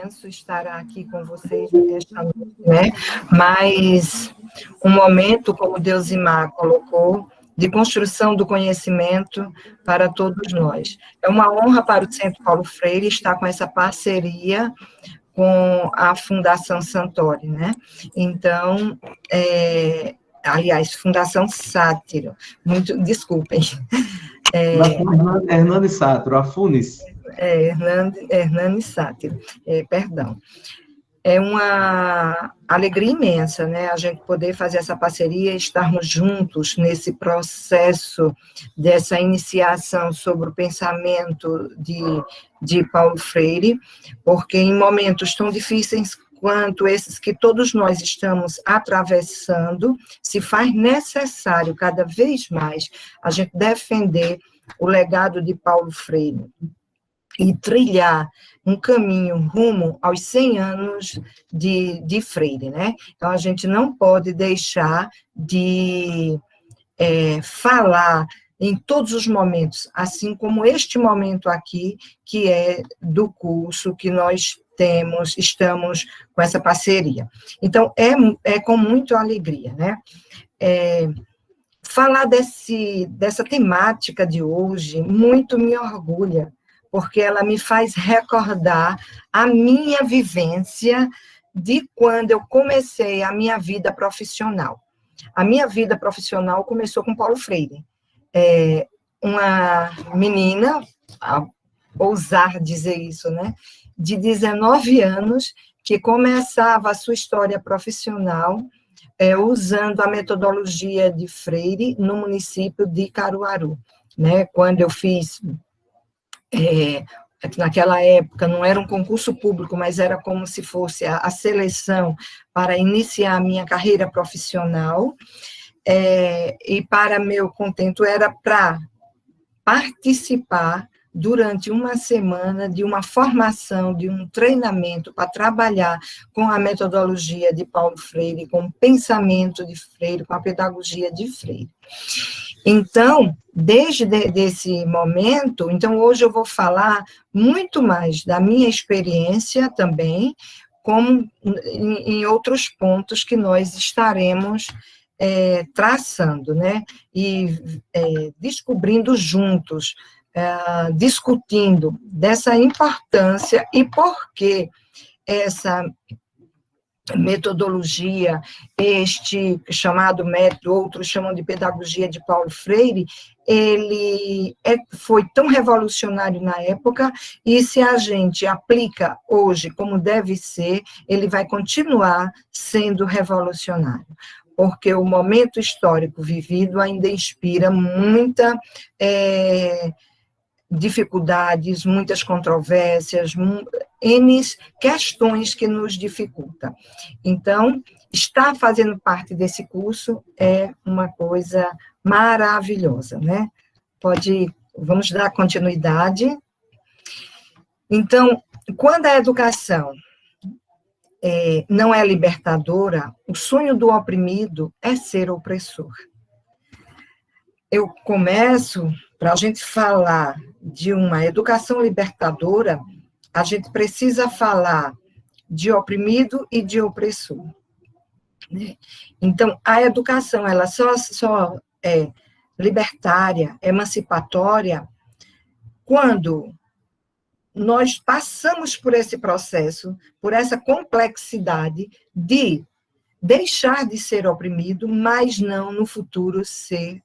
imenso estar aqui com vocês esta noite, né? Mas um momento, como Deusimar colocou, de construção do conhecimento para todos nós. É uma honra para o Centro Paulo Freire estar com essa parceria com a Fundação Santoro, né? Então, aliás, Fundação Sátiro, desculpem. Hernani Sátiro, a FUNES. Hernani Sátiro, perdão. É uma alegria imensa, né, a gente poder fazer essa parceria, estarmos juntos nesse processo dessa iniciação sobre o pensamento de Paulo Freire, porque em momentos tão difíceis quanto esses que todos nós estamos atravessando, se faz necessário cada vez mais a gente defender o legado de Paulo Freire e trilhar um caminho rumo aos 100 anos de Freire, né? Então, a gente não pode deixar de falar em todos os momentos, assim como este momento aqui, que é do curso que nós estamos com essa parceria. Então, é com muita alegria, né? Falar dessa temática de hoje muito me orgulha, porque ela me faz recordar a minha vivência de quando eu comecei a minha vida profissional. A minha vida profissional começou com Paulo Freire. Uma menina, a ousar dizer isso, né, de 19 anos, que começava a sua história profissional usando a metodologia de Freire no município de Caruaru, né, quando eu fiz... naquela época não era um concurso público, mas era como se fosse a seleção para iniciar a minha carreira profissional, e para meu contento era para participar durante uma semana de uma formação, de um treinamento para trabalhar com a metodologia de Paulo Freire, com o pensamento de Freire, com a pedagogia de Freire. Então, desde esse momento, então hoje eu vou falar muito mais da minha experiência também, como em outros pontos que nós estaremos traçando, né, e descobrindo juntos, discutindo dessa importância e por que essa metodologia, este chamado método, outros chamam de pedagogia de Paulo Freire, ele foi tão revolucionário na época, e se a gente aplica hoje como deve ser, ele vai continuar sendo revolucionário, porque o momento histórico vivido ainda inspira muita dificuldades, muitas controvérsias, N questões que nos dificultam. Então, estar fazendo parte desse curso é uma coisa maravilhosa, né? Vamos dar continuidade. Então, quando a educação não é libertadora, o sonho do oprimido é ser opressor. Eu começo, para a gente falar de uma educação libertadora, a gente precisa falar de oprimido e de opressor. Então, a educação, ela só é libertária, emancipatória, quando nós passamos por esse processo, por essa complexidade de deixar de ser oprimido, mas não no futuro ser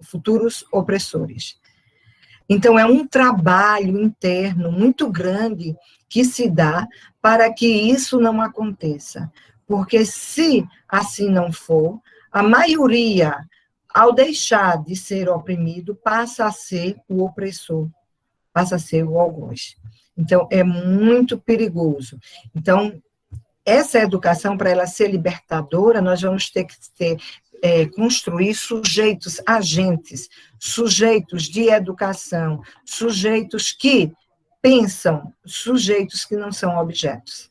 futuros opressores. Então, é um trabalho interno muito grande que se dá para que isso não aconteça. Porque se assim não for, a maioria, ao deixar de ser oprimido, passa a ser o opressor, passa a ser o algoz. Então, é muito perigoso. Então, essa educação, para ela ser libertadora, nós vamos ter que construir sujeitos agentes, sujeitos de educação, sujeitos que pensam, sujeitos que não são objetos.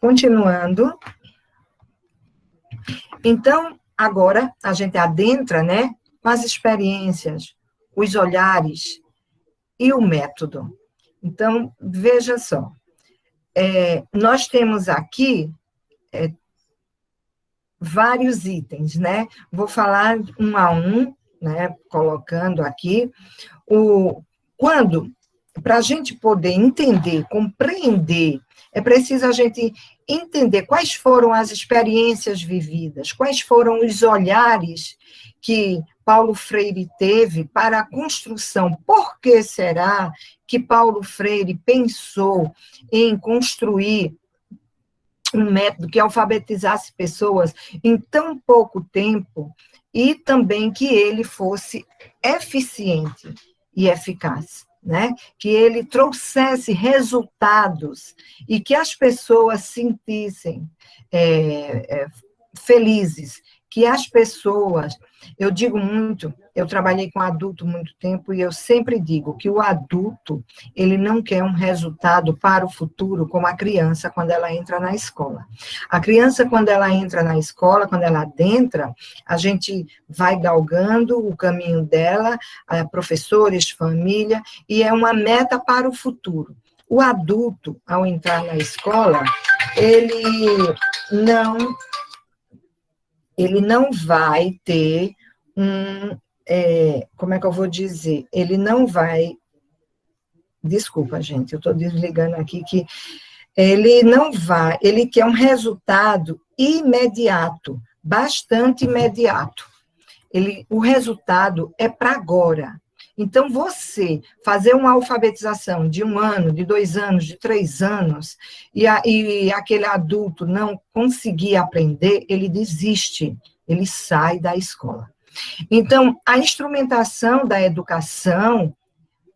Continuando. Então, agora, a gente adentra, né, com as experiências, os olhares e o método. Então, veja só, nós temos aqui vários itens, né? Vou falar um a um, né? Colocando aqui. Para a gente poder entender, compreender, é preciso a gente entender quais foram as experiências vividas, quais foram os olhares que Paulo Freire teve para a construção. Por que será que Paulo Freire pensou em construir um método que alfabetizasse pessoas em tão pouco tempo e também que ele fosse eficiente e eficaz, né? Que ele trouxesse resultados e que as pessoas sentissem felizes, que as pessoas, eu digo muito, eu trabalhei com adulto muito tempo e eu sempre digo que o adulto, ele não quer um resultado para o futuro como a criança quando ela entra na escola. A criança, quando ela entra na escola, quando ela adentra, a gente vai galgando o caminho dela, professores, família, e é uma meta para o futuro. O adulto, ao entrar na escola, ele não vai ter como é que eu vou dizer? Ele não vai... Desculpa, gente, eu estou desligando aqui, que ele não vai... Ele quer um resultado imediato, bastante imediato. O resultado é para agora. Então, você fazer uma alfabetização de 1 ano, de 2 anos, de 3 anos, e aquele adulto não conseguir aprender, ele desiste, ele sai da escola. Então, a instrumentação da educação,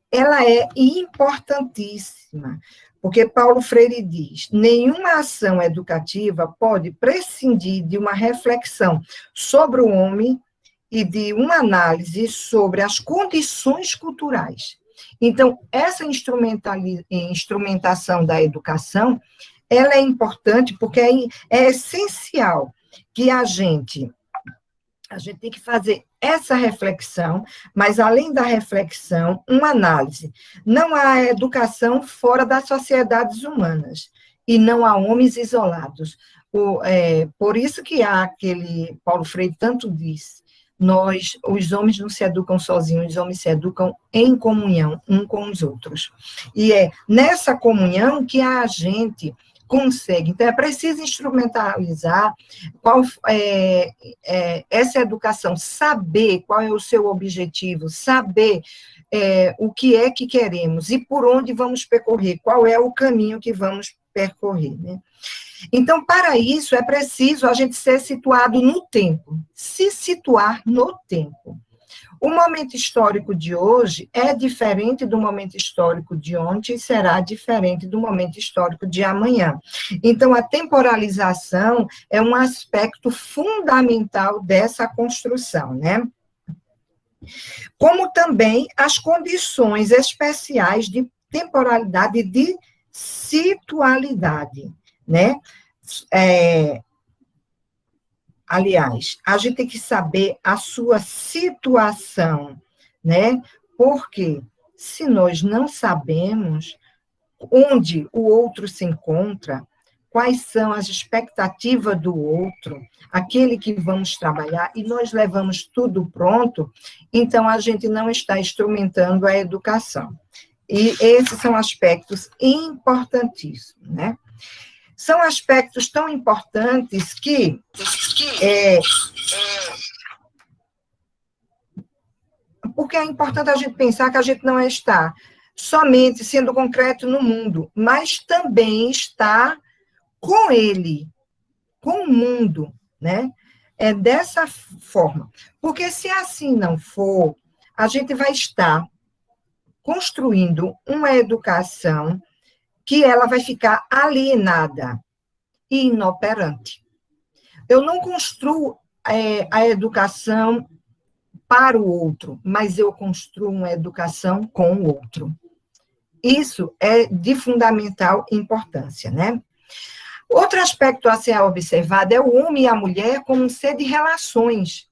ela é importantíssima, porque Paulo Freire diz: nenhuma ação educativa pode prescindir de uma reflexão sobre o homem e de uma análise sobre as condições culturais. Então, essa instrumentação da educação, ela é importante porque é essencial que a gente tem que fazer essa reflexão, mas, além da reflexão, uma análise. Não há educação fora das sociedades humanas, e não há homens isolados. Por isso que há Paulo Freire tanto diz, os homens não se educam sozinhos, os homens se educam em comunhão, uns com os outros. E é nessa comunhão que a gente consegue. Então, é preciso instrumentalizar essa educação, saber qual é o seu objetivo, saber o que é que queremos e por onde vamos percorrer, qual é o caminho que vamos percorrer, né? Então, para isso, é preciso a gente ser situado no tempo, se situar no tempo. O momento histórico de hoje é diferente do momento histórico de ontem e será diferente do momento histórico de amanhã. Então, a temporalização é um aspecto fundamental dessa construção, né? Como também as condições especiais de temporalidade e de situalidade, né? Aliás, a gente tem que saber a sua situação, né? Porque se nós não sabemos onde o outro se encontra, quais são as expectativas do outro, aquele que vamos trabalhar, e nós levamos tudo pronto, então a gente não está instrumentando a educação. E esses são aspectos importantíssimos, né? São aspectos tão importantes que porque é importante a gente pensar que a gente não está somente sendo concreto no mundo, mas também está com ele, com o mundo, né? É dessa forma. Porque se assim não for, a gente vai estar construindo uma educação que ela vai ficar alienada e inoperante. Eu não construo a educação para o outro, mas eu construo uma educação com o outro. Isso é de fundamental importância, né? Outro aspecto a ser observado é o homem e a mulher como um ser de relações.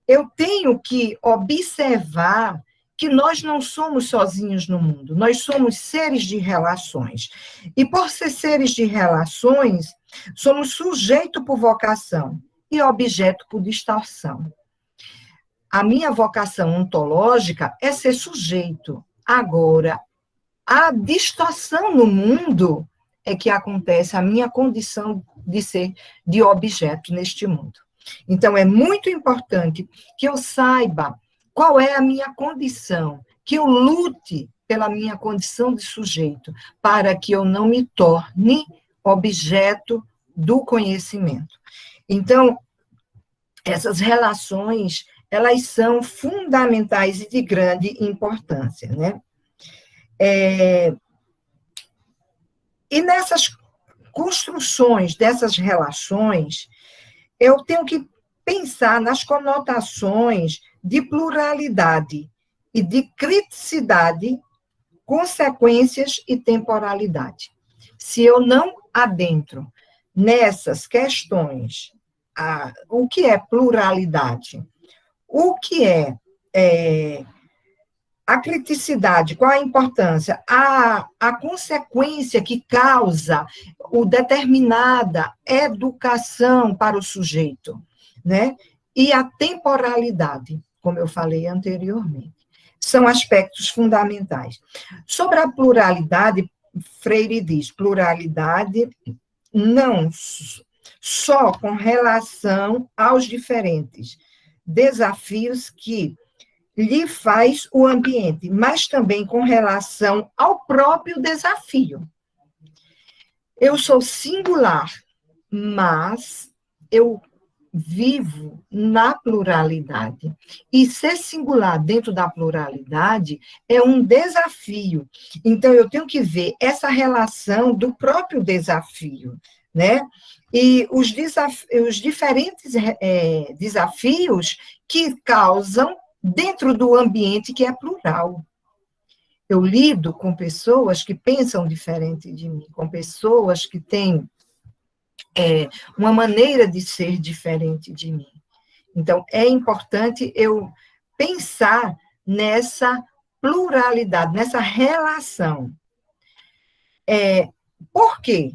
Eu tenho que observar que nós não somos sozinhos no mundo, nós somos seres de relações. E por ser seres de relações, somos sujeito por vocação e objeto por distorção. A minha vocação ontológica é ser sujeito. Agora, a distorção no mundo é que acontece a minha condição de ser de objeto neste mundo. Então, é muito importante que eu saiba qual é a minha condição, que eu lute pela minha condição de sujeito, para que eu não me torne objeto do conhecimento. Então, essas relações, elas são fundamentais e de grande importância, né? E nessas construções dessas relações, eu tenho que pensar nas conotações de pluralidade e de criticidade, consequências e temporalidade. Se eu não adentro nessas questões, o que é pluralidade, o que é a criticidade, qual a importância? A consequência que causa o determinada educação para o sujeito, né? E a temporalidade, como eu falei anteriormente, são aspectos fundamentais. Sobre a pluralidade, Freire diz, pluralidade não só com relação aos diferentes desafios que lhe faz o ambiente, mas também com relação ao próprio desafio. Eu sou singular, mas eu vivo na pluralidade. E ser singular dentro da pluralidade é um desafio. Então, eu tenho que ver essa relação do próprio desafio, né? E os diferentes desafios que causam dentro do ambiente que é plural. Eu lido com pessoas que pensam diferente de mim, com pessoas que têm uma maneira de ser diferente de mim. Então, é importante eu pensar nessa pluralidade, nessa relação. Por quê?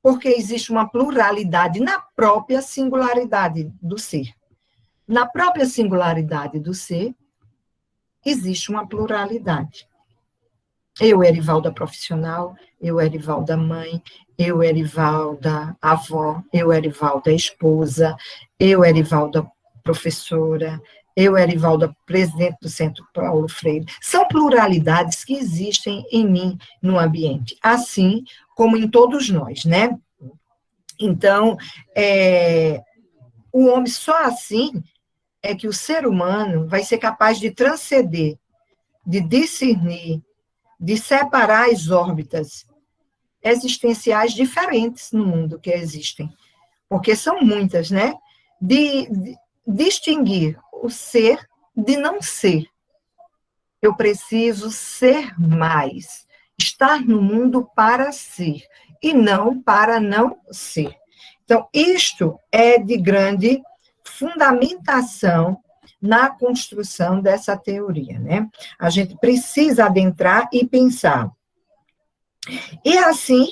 Porque existe uma pluralidade na própria singularidade do ser. Na própria singularidade do ser, existe uma pluralidade. Eu, Erivalda profissional, eu, Erivalda mãe, eu, Erivalda avó, eu, Erivalda esposa, eu, Erivalda professora, eu, Erivalda presidente do Centro Paulo Freire. São pluralidades que existem em mim no ambiente, assim como em todos nós, né? Então, o homem só assim é que o ser humano vai ser capaz de transcender, de discernir, de separar as órbitas existenciais diferentes no mundo que existem, porque são muitas, né? De distinguir o ser de não ser. Eu preciso ser mais, estar no mundo para ser, e não para não ser. Então, isto é de grande fundamentação na construção dessa teoria, né? A gente precisa adentrar e pensar. E assim,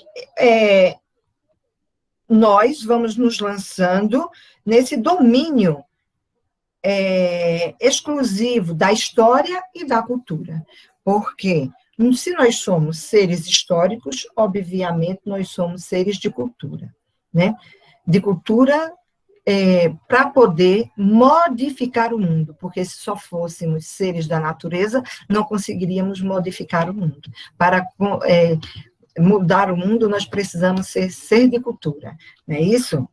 nós vamos nos lançando nesse domínio exclusivo da história e da cultura. Porque se nós somos seres históricos, obviamente nós somos seres de cultura, né? De cultura para poder modificar o mundo, porque se só fôssemos seres da natureza, não conseguiríamos modificar o mundo. Para mudar o mundo, nós precisamos ser de cultura, não é isso?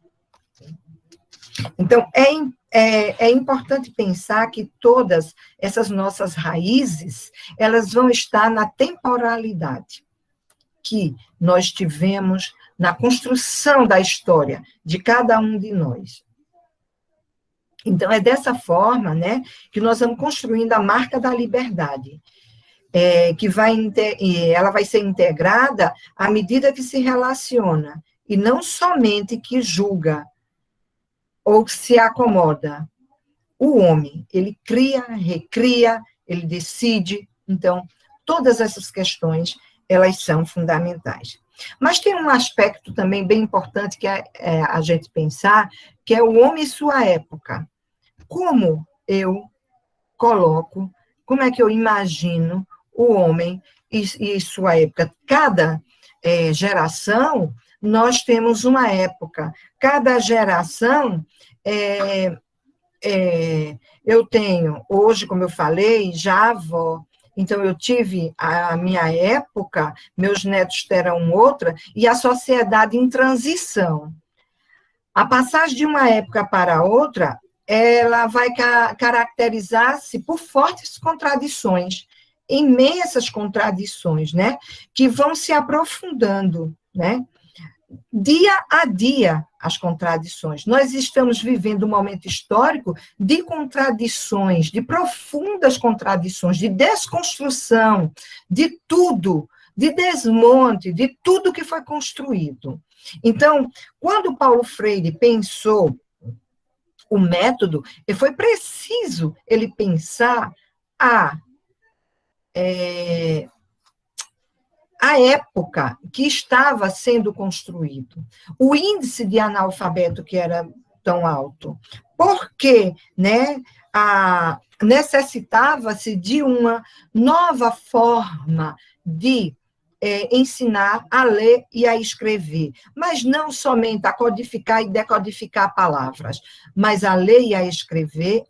Então, é importante pensar que todas essas nossas raízes, elas vão estar na temporalidade que nós tivemos na construção da história de cada um de nós. Então, é dessa forma, né, que nós vamos construindo a marca da liberdade, ela vai ser integrada à medida que se relaciona, e não somente que julga ou se acomoda. O homem, ele cria, recria, ele decide. Então, todas essas questões, elas são fundamentais. Mas tem um aspecto também bem importante que é a gente pensar, que é o homem e sua época. Como eu coloco, como é que eu imagino o homem e sua época? Cada geração, nós temos uma época. Cada geração, eu tenho, hoje, como eu falei, já avó. Então, eu tive a minha época, meus netos terão outra, e a sociedade em transição. A passagem de uma época para outra, ela vai caracterizar-se por fortes contradições, imensas contradições, né? Que vão se aprofundando, né? Dia a dia, as contradições. Nós estamos vivendo um momento histórico de contradições, de profundas contradições, de desconstrução, de tudo, de desmonte, de tudo que foi construído. Então, quando Paulo Freire pensou o método, foi preciso ele pensar a época que estava sendo construído, o índice de analfabeto que era tão alto, porque, né, necessitava-se de uma nova forma de ensinar a ler e a escrever, mas não somente a codificar e decodificar palavras, mas a ler e escrever,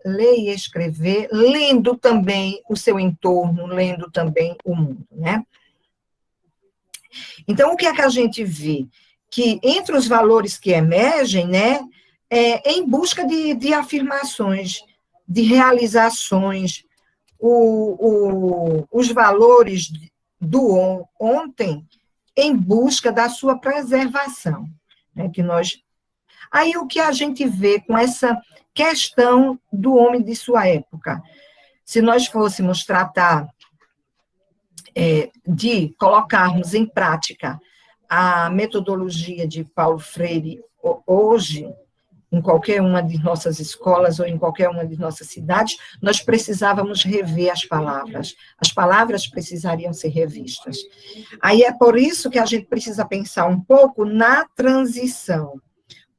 lendo também o seu entorno, lendo também o mundo, né? Então, o que é que a gente vê? Que entre os valores que emergem, né, em busca de afirmações, de realizações, os valores do ontem em busca da sua preservação, né, que nós... Aí, o que a gente vê com essa questão do homem de sua época? Se nós fôssemos tratar de colocarmos em prática a metodologia de Paulo Freire hoje, em qualquer uma de nossas escolas ou em qualquer uma de nossas cidades, nós precisávamos rever as palavras precisariam ser revistas. Aí é por isso que a gente precisa pensar um pouco na transição,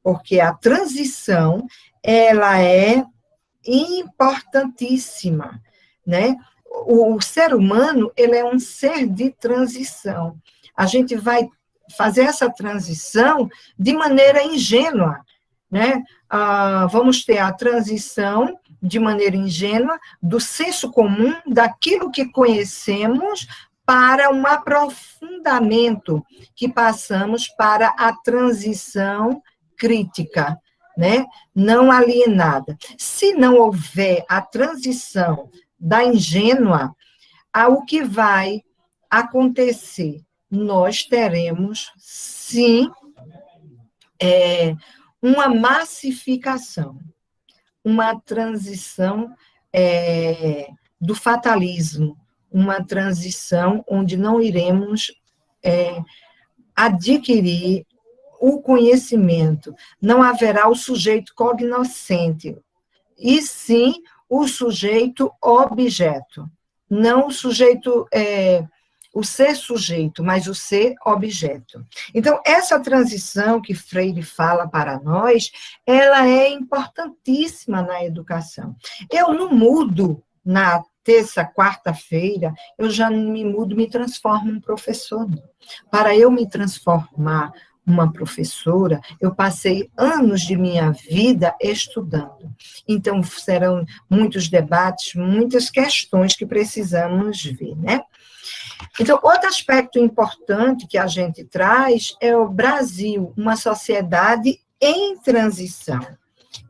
porque a transição, ela é importantíssima, né? O ser humano, ele é um ser de transição. A gente vai fazer essa transição de maneira ingênua, né? Vamos ter a transição de maneira ingênua do senso comum, daquilo que conhecemos, para um aprofundamento, que passamos para a transição crítica, né? Não alienada. Se não houver a transição da ingênua, o que vai acontecer? Nós teremos, sim, uma massificação, uma transição do fatalismo, uma transição onde não iremos adquirir o conhecimento, não haverá o sujeito cognoscente, e sim o sujeito objeto, não o sujeito, o ser sujeito, mas o ser objeto. Então, essa transição que Freire fala para nós, ela é importantíssima na educação. Eu não mudo na terça, quarta-feira, eu já me mudo, me transformo em professor. Para eu me transformar uma professora, eu passei anos de minha vida estudando. Então, serão muitos debates, muitas questões que precisamos ver, né? Então, outro aspecto importante que a gente traz é o Brasil, uma sociedade em transição.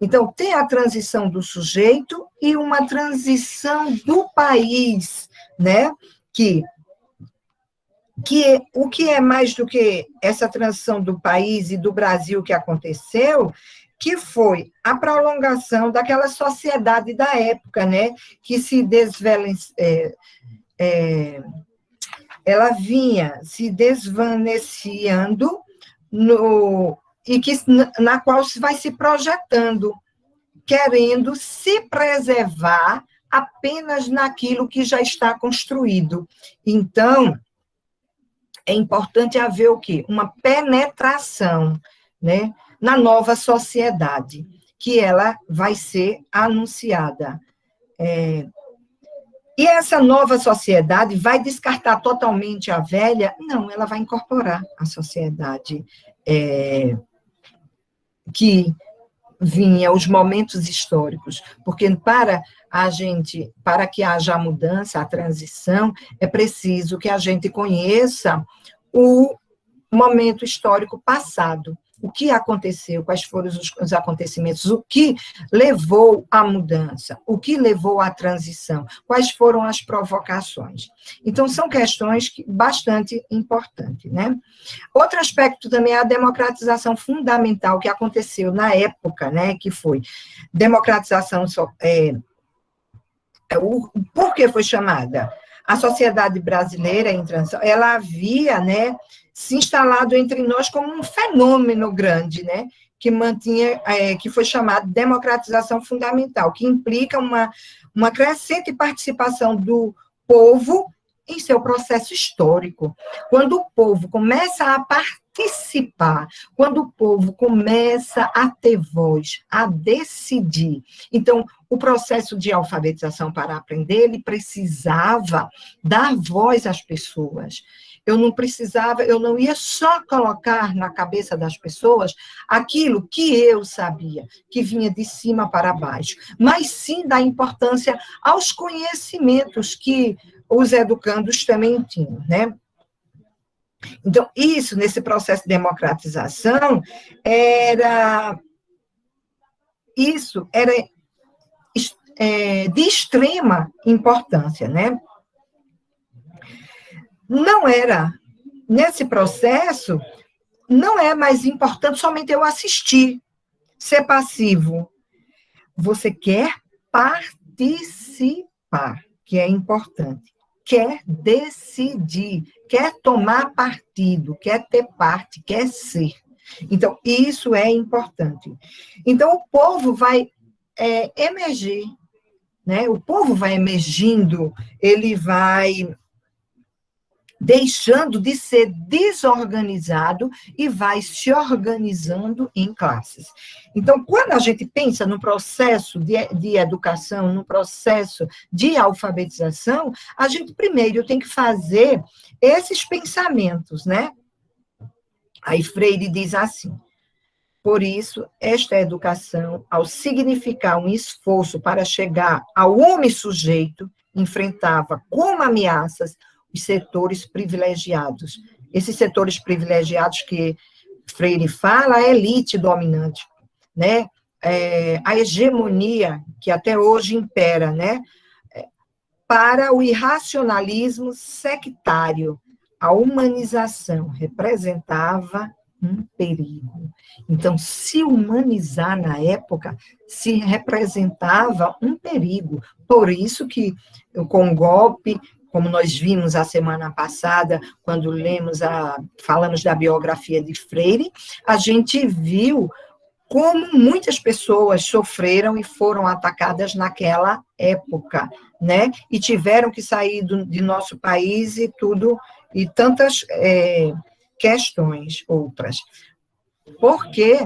Então, tem a transição do sujeito e uma transição do país, né? O que é mais do que essa transição do país e do Brasil que aconteceu, que foi a prolongação daquela sociedade da época, né, que se ela vinha se desvanecendo na qual se vai se projetando, querendo se preservar apenas naquilo que já está construído. Então, é importante haver o quê? Uma penetração, né, na nova sociedade, que ela vai ser anunciada. E essa nova sociedade vai descartar totalmente a velha? Não, ela vai incorporar a sociedade que vinha, os momentos históricos, porque para que haja a mudança, a transição, é preciso que a gente conheça o momento histórico passado, o que aconteceu, quais foram os acontecimentos, o que levou à mudança, o que levou à transição, quais foram as provocações. Então, são questões bastante importantes, né? Outro aspecto também é a democratização fundamental que aconteceu na época, né, que foi democratização, por que foi chamada? A sociedade brasileira em transição, ela havia, né, se instalado entre nós como um fenômeno grande, né, que foi chamado de democratização fundamental, que implica uma crescente participação do povo em seu processo histórico. Quando o povo começa a participar, quando o povo começa a ter voz, a decidir. Então, o processo de alfabetização para aprender, ele precisava dar voz às pessoas. Eu não ia só colocar na cabeça das pessoas aquilo que eu sabia, que vinha de cima para baixo, mas sim dar importância aos conhecimentos que os educandos também tinham, né? Então, isso, nesse processo de democratização, era de extrema importância, né? Nesse processo, não é mais importante somente eu assistir, ser passivo. Você quer participar, que é importante. Quer decidir, quer tomar partido, quer ter parte, quer ser. Então, isso é importante. Então, o povo vai emergir, né? O povo vai emergindo, ele vai deixando de ser desorganizado e vai se organizando em classes. Então, quando a gente pensa no processo de educação, no processo de alfabetização, a gente primeiro tem que fazer esses pensamentos, né? Aí Freire diz assim: por isso, esta educação, ao significar um esforço para chegar ao homem sujeito, enfrentava como ameaças os setores privilegiados. Esses setores privilegiados que Freire fala, a elite dominante, né? A hegemonia que até hoje impera, né? Para o irracionalismo sectário, a humanização representava um perigo. Então, se humanizar na época se representava um perigo. Por isso que, com o golpe, como nós vimos a semana passada, quando falamos da biografia de Freire, a gente viu como muitas pessoas sofreram e foram atacadas naquela época, né? E tiveram que sair de nosso país e tudo, e tantas questões outras. Porque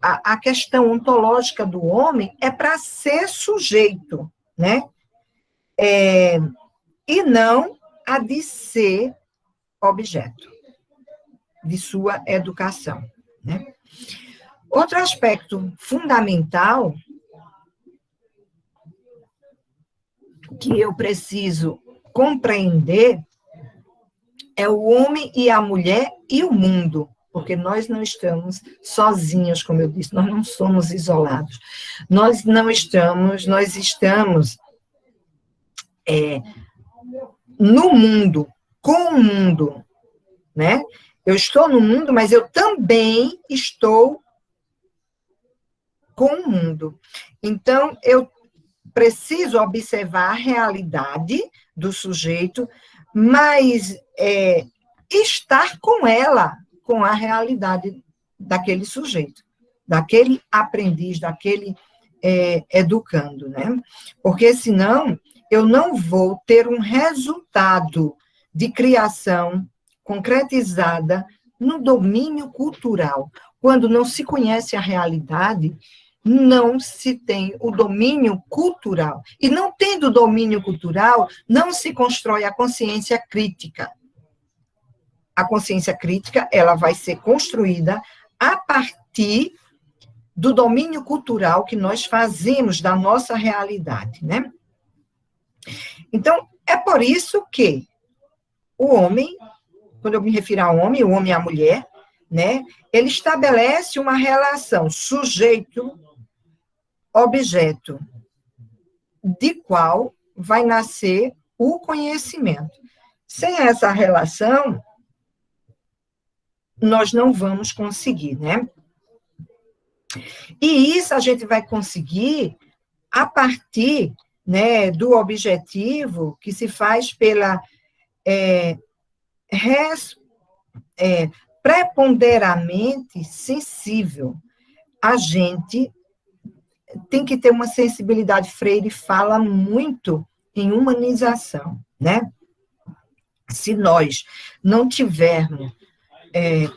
a questão ontológica do homem é para ser sujeito, né? E não a de ser objeto de sua educação, né? Outro aspecto fundamental que eu preciso compreender é o homem e a mulher e o mundo, porque nós não estamos sozinhos, como eu disse, nós não somos isolados. Nós estamos no mundo, com o mundo, né? Eu estou no mundo, mas eu também estou com o mundo. Então, eu preciso observar a realidade do sujeito, mas estar com ela, com a realidade daquele sujeito, daquele aprendiz, daquele educando, né? Porque senão eu não vou ter um resultado de criação concretizada no domínio cultural. Quando não se conhece a realidade, não se tem o domínio cultural. E não tendo domínio cultural, não se constrói a consciência crítica. A consciência crítica, ela vai ser construída a partir do domínio cultural que nós fazemos da nossa realidade, né? Então, é por isso que o homem, quando eu me refiro ao homem, o homem e a mulher, né, ele estabelece uma relação sujeito-objeto, de qual vai nascer o conhecimento. Sem essa relação, nós não vamos conseguir, né? E isso a gente vai conseguir a partir, né, do objetivo que se faz pela preponderamente sensível. A gente tem que ter uma sensibilidade. Freire fala muito em humanização, né? Se nós não tivermos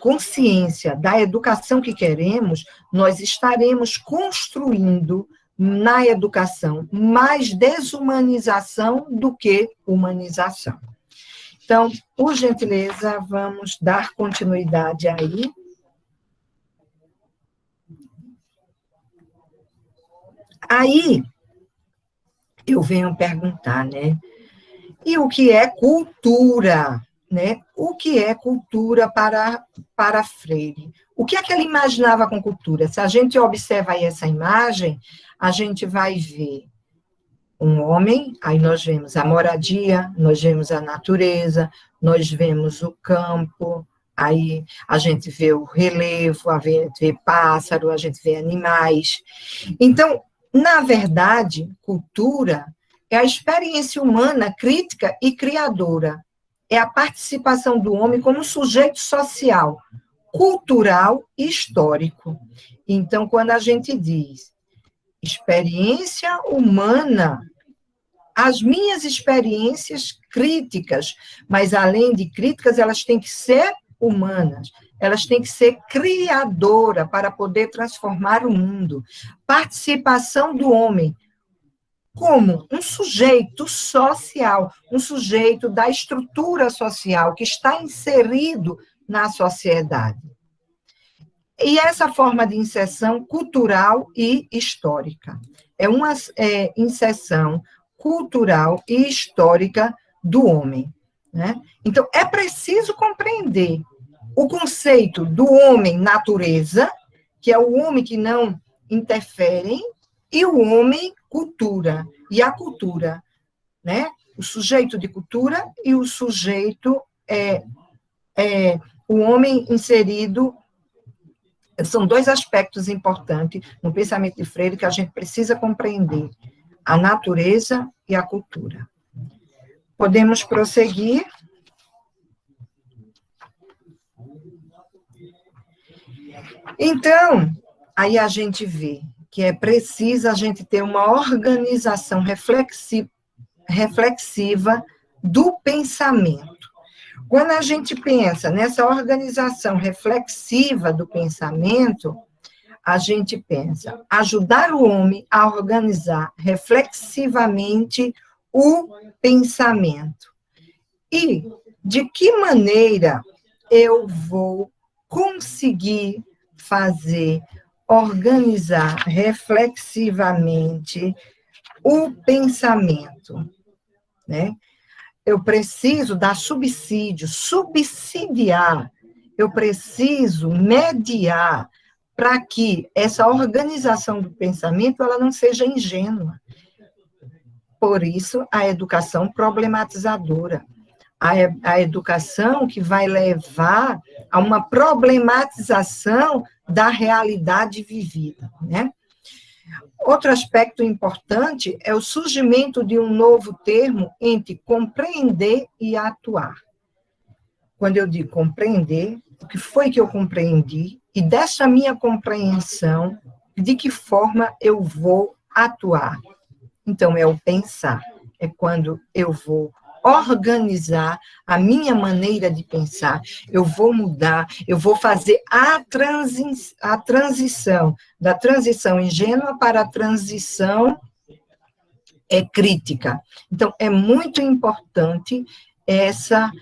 consciência da educação que queremos, nós estaremos construindo na educação mais desumanização do que humanização. Então, por gentileza, vamos dar continuidade aí. Aí, eu venho perguntar, né? E o que é cultura? Né? O que é cultura para Freire? O que é que ele imaginava com cultura? Se a gente observa aí essa imagem, a gente vai ver um homem, aí nós vemos a moradia, nós vemos a natureza, nós vemos o campo, aí a gente vê o relevo, a gente vê pássaro, a gente vê animais. Então, na verdade, cultura é a experiência humana crítica e criadora. É a participação do homem como sujeito social, cultural e histórico. Então, quando a gente diz experiência humana, as minhas experiências críticas, mas além de críticas, elas têm que ser humanas, elas têm que ser criadoras para poder transformar o mundo. Participação do homem como um sujeito social, um sujeito da estrutura social que está inserido na sociedade. E essa forma de inserção cultural e histórica. É uma inserção cultural e histórica do homem, né? Então, é preciso compreender o conceito do homem-natureza, que é o homem que não interfere, e o homem cultura, e a cultura, né? O sujeito de cultura e o sujeito, o homem inserido, são dois aspectos importantes no pensamento de Freire que a gente precisa compreender, a natureza e a cultura. Podemos prosseguir? Então, aí a gente vê que é preciso a gente ter uma organização reflexiva do pensamento. Quando a gente pensa nessa organização reflexiva do pensamento, a gente pensa ajudar o homem a organizar reflexivamente o pensamento. E de que maneira eu vou conseguir organizar reflexivamente o pensamento, né? Eu preciso dar subsidiar, eu preciso mediar para que essa organização do pensamento ela não seja ingênua. Por isso, a educação problematizadora. A educação que vai levar a uma problematização da realidade vivida, né? Outro aspecto importante é o surgimento de um novo termo entre compreender e atuar. Quando eu digo compreender, o que foi que eu compreendi, e dessa minha compreensão, de que forma eu vou atuar. Então, é o pensar. É quando eu vou organizar a minha maneira de pensar, eu vou mudar, eu vou fazer a transição, da transição ingênua para a transição crítica. Então, é muito importante essa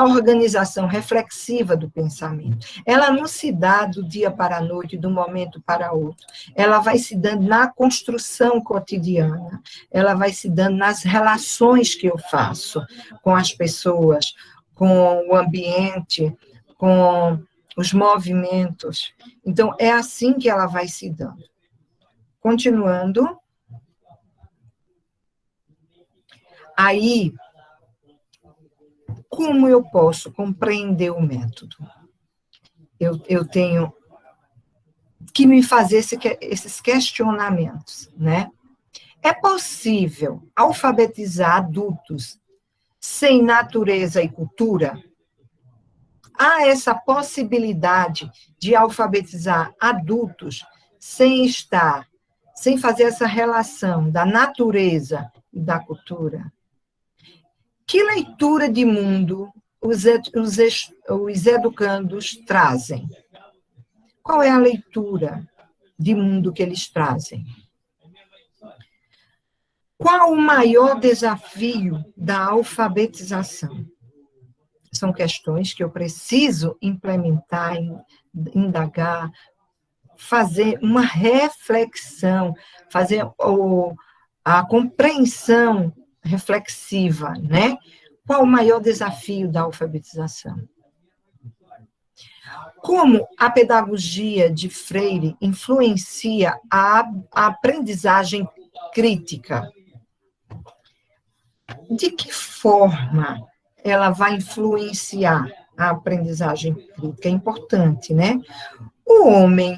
organização reflexiva do pensamento. Ela não se dá do dia para a noite, do momento para outro. Ela vai se dando na construção cotidiana, ela vai se dando nas relações que eu faço com as pessoas, com o ambiente, com os movimentos. Então, é assim que ela vai se dando. Continuando. Aí, como eu posso compreender o método? Eu tenho que me fazer esses questionamentos, né? É possível alfabetizar adultos sem natureza e cultura? Há essa possibilidade de alfabetizar adultos sem fazer essa relação da natureza e da cultura? Que leitura de mundo os educandos trazem? Qual é a leitura de mundo que eles trazem? Qual o maior desafio da alfabetização? São questões que eu preciso implementar, indagar, fazer uma reflexão, fazer a compreensão reflexiva, né? Qual o maior desafio da alfabetização? Como a pedagogia de Freire influencia a aprendizagem crítica? De que forma ela vai influenciar a aprendizagem crítica? É importante, né? O homem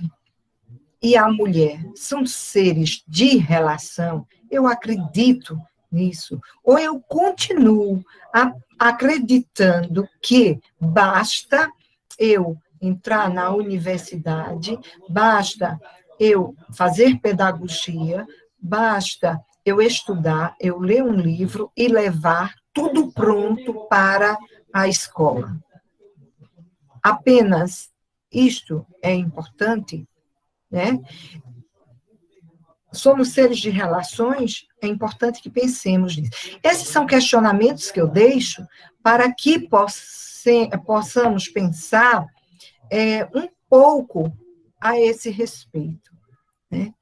e a mulher são seres de relação, eu acredito nisso, ou eu continuo acreditando que basta eu entrar na universidade, basta eu fazer pedagogia, basta eu estudar, eu ler um livro e levar tudo pronto para a escola. Apenas isto é importante, né? Somos seres de relações, é importante que pensemos nisso. Esses são questionamentos que eu deixo para que possamos pensar um pouco a esse respeito, né?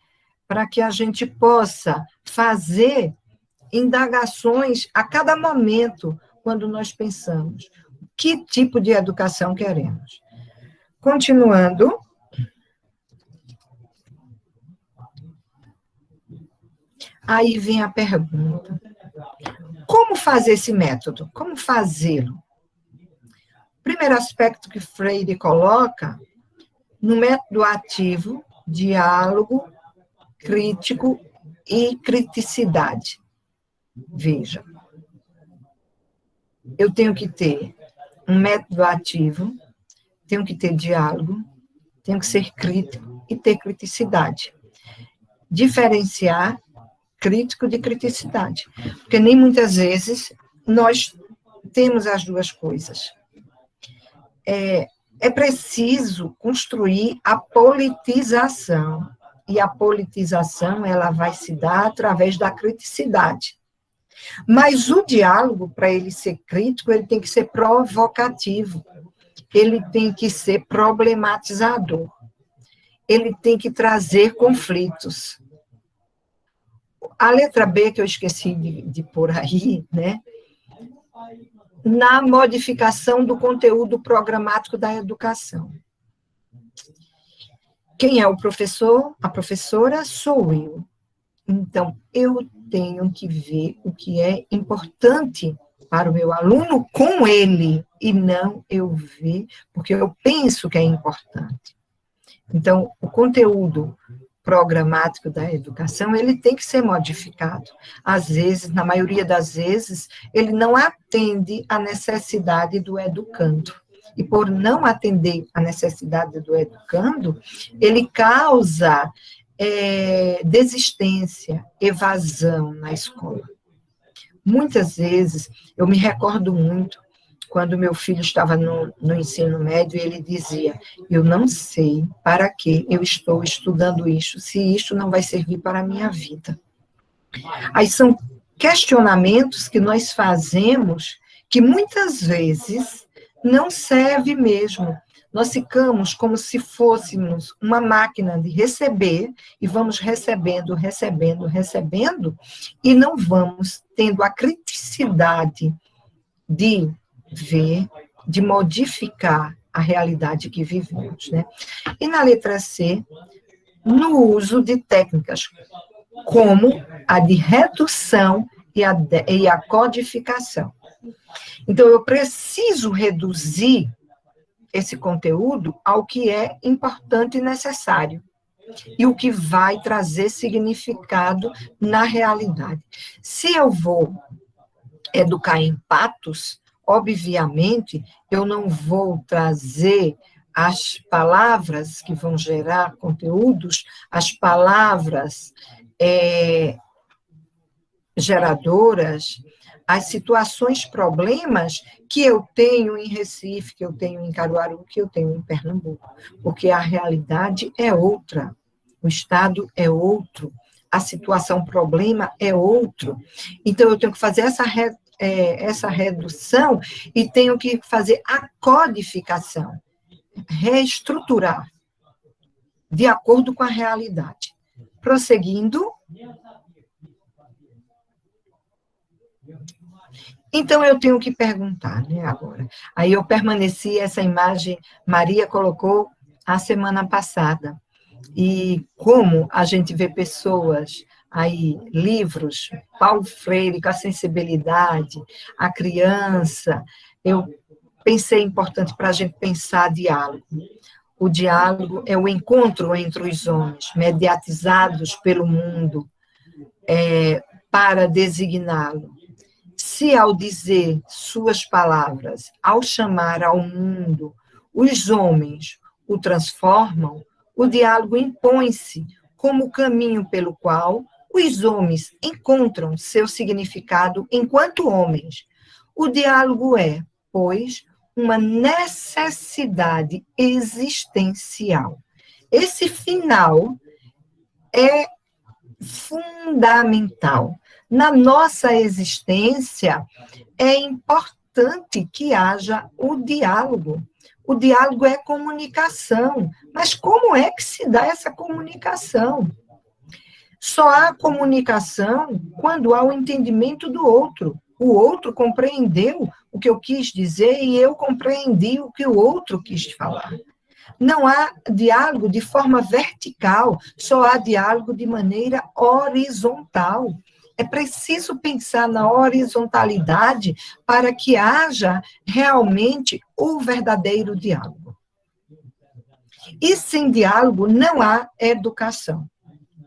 Para que a gente possa fazer indagações a cada momento, quando nós pensamos que tipo de educação queremos. Continuando. Aí vem a pergunta: como fazer esse método? Como fazê-lo? O primeiro aspecto que Freire coloca, no método ativo, diálogo, crítico e criticidade. Veja, eu tenho que ter um método ativo, tenho que ter diálogo, tenho que ser crítico e ter criticidade. Diferenciar crítico de criticidade, porque nem muitas vezes nós temos as duas coisas. É preciso construir a politização, e a politização ela vai se dar através da criticidade. Mas o diálogo, para ele ser crítico, ele tem que ser provocativo, ele tem que ser problematizador, ele tem que trazer conflitos. A letra B, que eu esqueci de pôr aí, né? Na modificação do conteúdo programático da educação. Quem é o professor? A professora sou eu. Então, eu tenho que ver o que é importante para o meu aluno com ele, e não eu ver, porque eu penso que é importante. Então, o conteúdo programático da educação, ele tem que ser modificado. Às vezes, na maioria das vezes, ele não atende à necessidade do educando. E por não atender à necessidade do educando, ele causa desistência, evasão na escola. Muitas vezes, eu me recordo muito, quando meu filho estava no ensino médio, ele dizia, eu não sei para que eu estou estudando isso, se isto não vai servir para a minha vida. Aí são questionamentos que nós fazemos que muitas vezes não serve mesmo. Nós ficamos como se fôssemos uma máquina de receber, e vamos recebendo, recebendo, recebendo, e não vamos tendo a criticidade de ver, de modificar a realidade que vivemos, né? E na letra C, no uso de técnicas como a de redução e a codificação. Então, eu preciso reduzir esse conteúdo ao que é importante e necessário, e o que vai trazer significado na realidade. Se eu vou educar em patos, obviamente, eu não vou trazer as palavras que vão gerar conteúdos, as palavras geradoras, as situações, problemas que eu tenho em Recife, que eu tenho em Caruaru, que eu tenho em Pernambuco, porque a realidade é outra, o estado é outro, a situação, o problema é outro. Então, eu tenho que fazer essa redução e tenho que fazer a codificação, reestruturar de acordo com a realidade. Prosseguindo. Então, eu tenho que perguntar, né, agora. Aí eu permaneci, essa imagem, Maria colocou a semana passada. E como a gente vê pessoas aí, livros, Paulo Freire, com a sensibilidade, a criança, eu pensei importante para a gente pensar diálogo. O diálogo é o encontro entre os homens, mediatizados pelo mundo, para designá-lo. Se ao dizer suas palavras, ao chamar ao mundo, os homens o transformam, o diálogo impõe-se como o caminho pelo qual os homens encontram seu significado enquanto homens. O diálogo é, pois, uma necessidade existencial. Esse final é fundamental. Na nossa existência, é importante que haja o diálogo. O diálogo é comunicação. Mas como é que se dá essa comunicação? Só há comunicação quando há o entendimento do outro. O outro compreendeu o que eu quis dizer e eu compreendi o que o outro quis falar. Não há diálogo de forma vertical, só há diálogo de maneira horizontal. É preciso pensar na horizontalidade para que haja realmente o verdadeiro diálogo. E sem diálogo não há educação.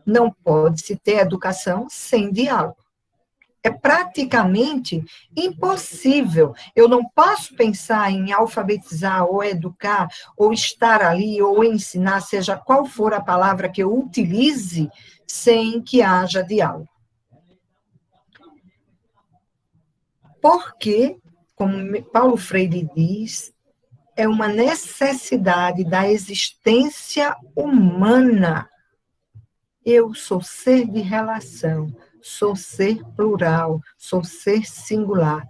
Não pode-se ter educação sem diálogo. É praticamente impossível. Eu não posso pensar em alfabetizar, ou educar, ou estar ali, ou ensinar, seja qual for a palavra que eu utilize, sem que haja diálogo. Porque, como Paulo Freire diz, é uma necessidade da existência humana. Eu sou ser de relação, sou ser plural, sou ser singular.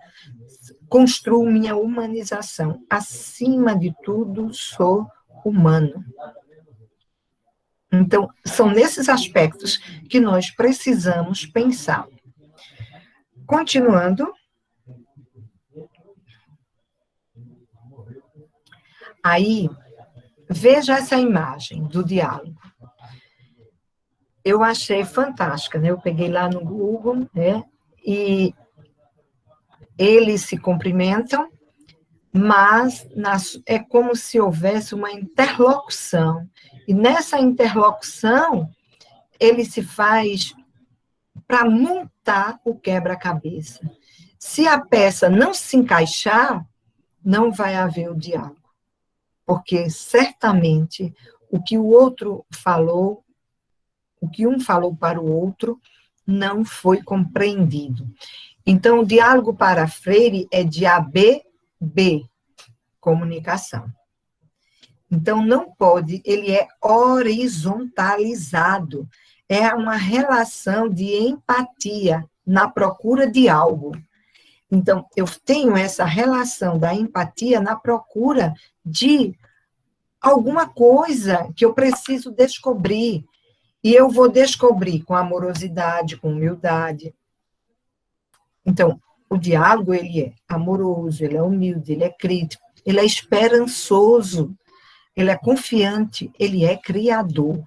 Construo minha humanização. Acima de tudo, sou humano. Então, são nesses aspectos que nós precisamos pensar. Continuando. Aí, veja essa imagem do diálogo. Eu achei fantástica, né? Eu peguei lá no Google, né? E eles se cumprimentam, mas é como se houvesse uma interlocução. E nessa interlocução, ele se faz para montar o quebra-cabeça. Se a peça não se encaixar, não vai haver o diálogo. Porque certamente o que o outro falou, O que um falou para o outro não foi compreendido. Então, o diálogo para Freire é de A-B-B, comunicação. Então, não pode, ele é horizontalizado. É uma relação de empatia na procura de algo. Então, eu tenho essa relação da empatia na procura de alguma coisa que eu preciso descobrir. E eu vou descobrir com amorosidade, com humildade. Então, o diálogo, ele é amoroso, ele é humilde, ele é crítico, ele é esperançoso, ele é confiante, ele é criador.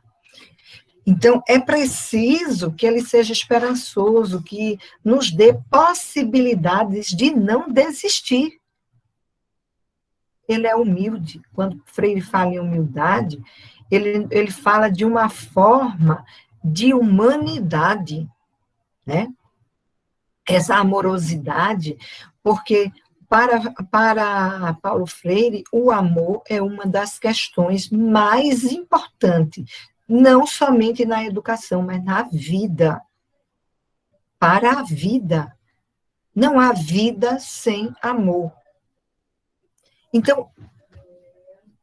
Então, é preciso que ele seja esperançoso, que nos dê possibilidades de não desistir. Ele é humilde. Quando Freire fala em humildade, ele fala de uma forma de humanidade, né? Essa amorosidade, porque para Paulo Freire, o amor é uma das questões mais importantes, não somente na educação, mas na vida. Para a vida. Não há vida sem amor. Então,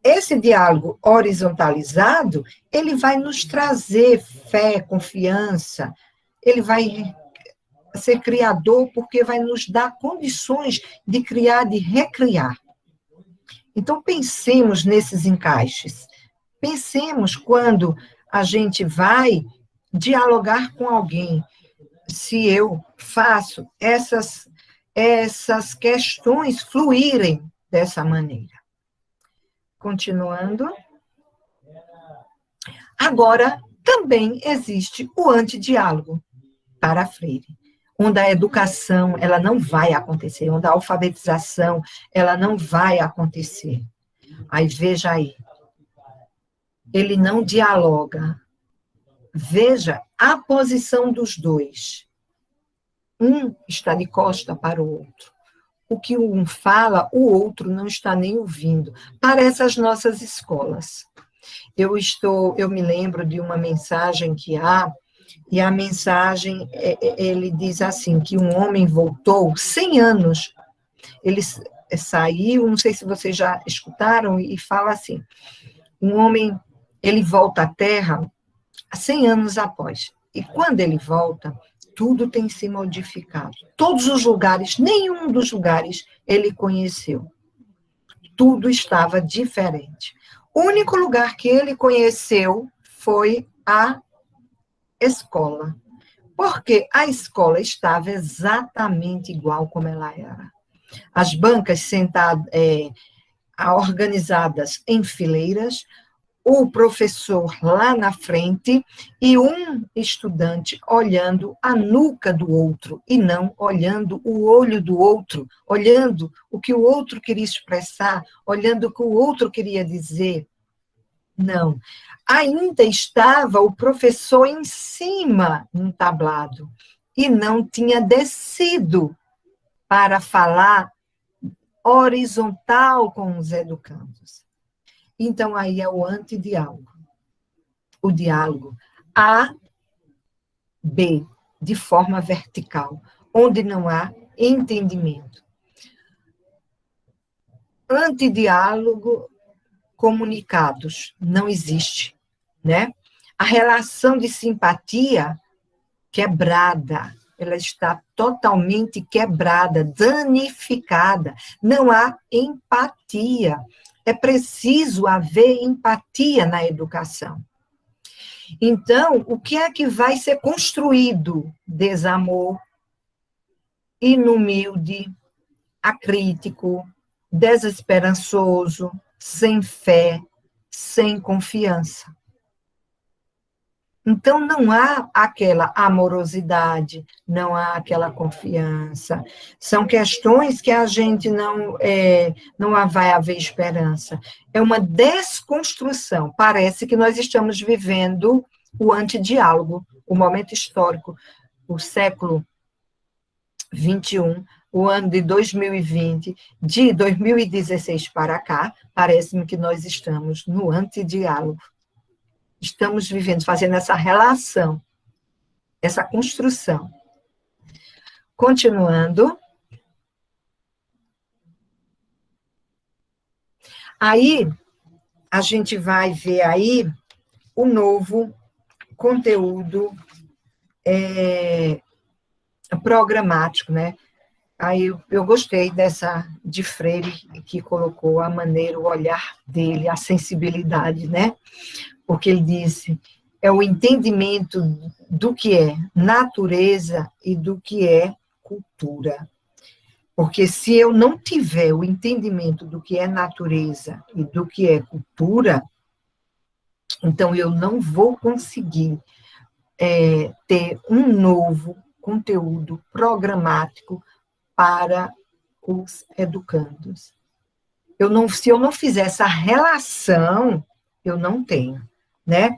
esse diálogo horizontalizado, ele vai nos trazer fé, confiança, ele vai ser criador porque vai nos dar condições de criar, de recriar. Então, pensemos nesses encaixes. Pensemos quando a gente vai dialogar com alguém, se eu faço essas questões fluírem dessa maneira. Continuando. Agora, também existe o antidiálogo para Freire, onde a educação ela não vai acontecer, onde a alfabetização ela não vai acontecer. Aí, veja aí, ele não dialoga. Veja a posição dos dois. Um está de costa para o outro. O que um fala, o outro não está nem ouvindo. Parece as nossas escolas. Eu me lembro de uma mensagem que há, e a mensagem, ele diz assim, que um homem voltou 100 anos. Ele saiu, não sei se vocês já escutaram, e fala assim, um homem, ele volta à Terra 100 anos após. E quando ele volta, tudo tem se modificado. Todos os lugares, nenhum dos lugares ele conheceu. Tudo estava diferente. O único lugar que ele conheceu foi a escola. Porque a escola estava exatamente igual como ela era. As bancas sentadas, organizadas em fileiras, o professor lá na frente e um estudante olhando a nuca do outro e não olhando o olho do outro, olhando o que o outro queria expressar, olhando o que o outro queria dizer. Não. Ainda estava o professor em cima no tablado e não tinha descido para falar horizontal com os educandos. Então, aí é o antidiálogo. O diálogo A, B, de forma vertical, onde não há entendimento. Antidiálogo, comunicados, não existe, né? A relação de simpatia quebrada, ela está totalmente quebrada, danificada, não há empatia. É preciso haver empatia na educação. Então, o que é que vai ser construído? Desamor, inumilde, acrítico, desesperançoso, sem fé, sem confiança. Então, não há aquela amorosidade, não há aquela confiança. São questões que a gente não vai haver esperança. É uma desconstrução. Parece que nós estamos vivendo o antidiálogo, o momento histórico, o século XXI, o ano de 2020, de 2016 para cá, parece-me que nós estamos no antidiálogo. estamos vivendo, fazendo essa relação, essa construção. Continuando. Aí, a gente vai ver aí o novo conteúdo programático, né? Aí eu gostei dessa de Freire, que colocou a maneira, o olhar dele, a sensibilidade, né? Porque ele disse, é o entendimento do que é natureza e do que é cultura. Porque se eu não tiver o entendimento do que é natureza e do que é cultura, então eu não vou conseguir ter um novo conteúdo programático para os educandos. Se eu não fizer essa relação, eu não tenho, né?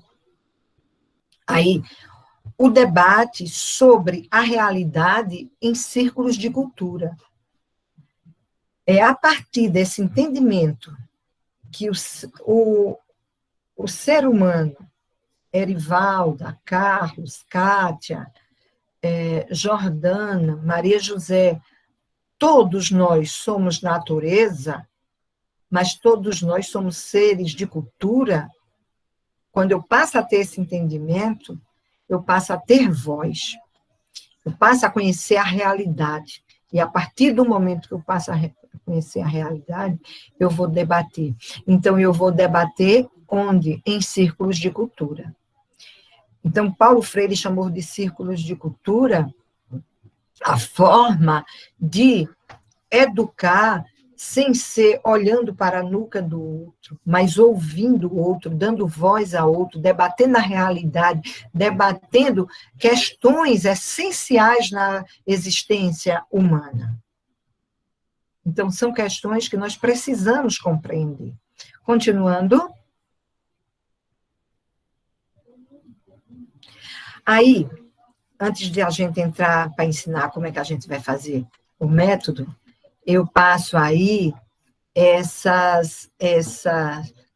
Aí, o debate sobre a realidade em círculos de cultura. É a partir desse entendimento que o ser humano, Erivalda, Carlos, Kátia, Jordana, Maria José, todos nós somos natureza, mas todos nós somos seres de cultura. Quando eu passo a ter esse entendimento, eu passo a ter voz, eu passo a conhecer a realidade. E a partir do momento que eu passo a conhecer a realidade, eu vou debater. Então, eu vou debater onde? Em círculos de cultura. Então, Paulo Freire chamou de círculos de cultura a forma de educar sem ser olhando para a nuca do outro, mas ouvindo o outro, dando voz ao outro, debatendo a realidade, debatendo questões essenciais na existência humana. Então, são questões que nós precisamos compreender. Continuando. Aí, antes de a gente entrar para ensinar como é que a gente vai fazer o método, eu passo aí essas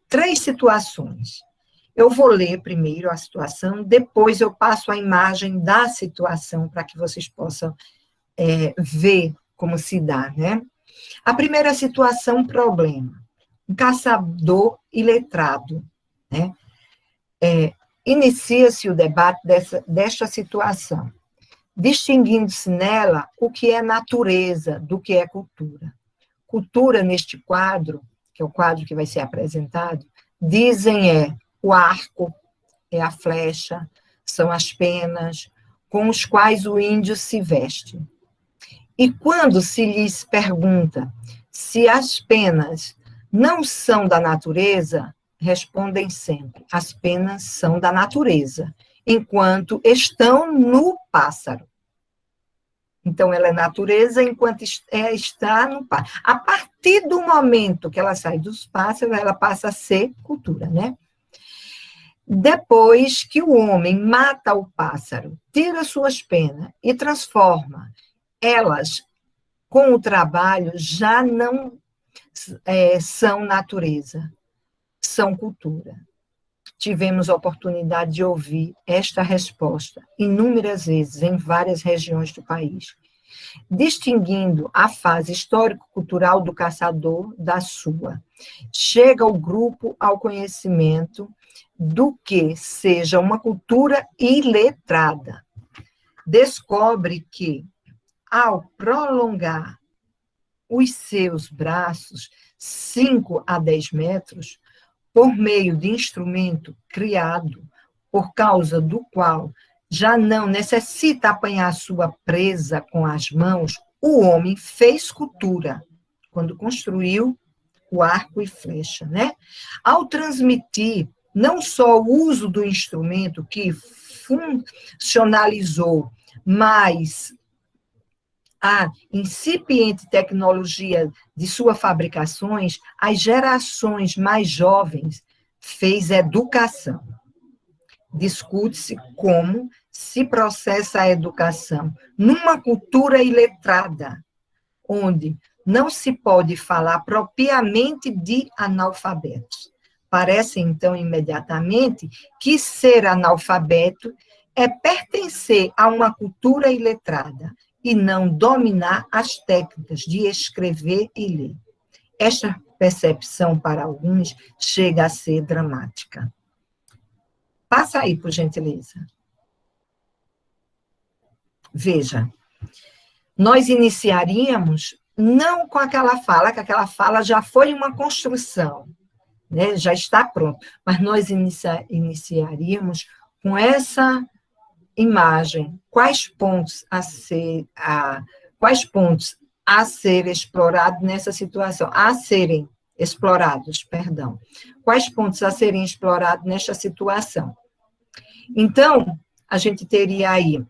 3 situações. Eu vou ler primeiro a situação, depois eu passo a imagem da situação para que vocês possam ver como se dá, né? A primeira situação, problema. Um caçador iletrado, né? Inicia-se o debate desta situação, distinguindo-se nela o que é natureza do que é cultura. Cultura, neste quadro, que é o quadro que vai ser apresentado, dizem o arco, é a flecha, são as penas com os quais o índio se veste. E quando se lhes pergunta se as penas não são da natureza, respondem sempre, as penas são da natureza, enquanto estão no pássaro. Então, ela é natureza enquanto está no pássaro. A partir do momento que ela sai dos pássaros, ela passa a ser cultura, né? Depois que o homem mata o pássaro, tira suas penas e transforma elas com o trabalho, já não são natureza, são cultura. Tivemos a oportunidade de ouvir esta resposta inúmeras vezes em várias regiões do país, distinguindo a fase histórico-cultural do caçador da sua. Chega o grupo ao conhecimento do que seja uma cultura iletrada. Descobre que, ao prolongar os seus braços 5 a 10 metros, por meio de instrumento criado, por causa do qual já não necessita apanhar sua presa com as mãos, o homem fez cultura, quando construiu o arco e flecha, né? Ao transmitir não só o uso do instrumento que funcionalizou, mas a incipiente tecnologia de suas fabricações, as gerações mais jovens fez educação. Discute-se como se processa a educação numa cultura iletrada, onde não se pode falar propriamente de analfabetos, Parece, então, imediatamente, que ser analfabeto é pertencer a uma cultura iletrada e não dominar as técnicas de escrever e ler. Esta percepção, para alguns, chega a ser dramática. Passa aí, por gentileza. Veja, nós iniciaríamos não com aquela fala, que aquela fala já foi uma construção, né? Já está pronto, mas nós iniciaríamos com essa imagem, quais pontos a ser explorados nessa situação, a serem explorados, perdão. Quais pontos a serem explorados nesta situação? Então, a gente teria aí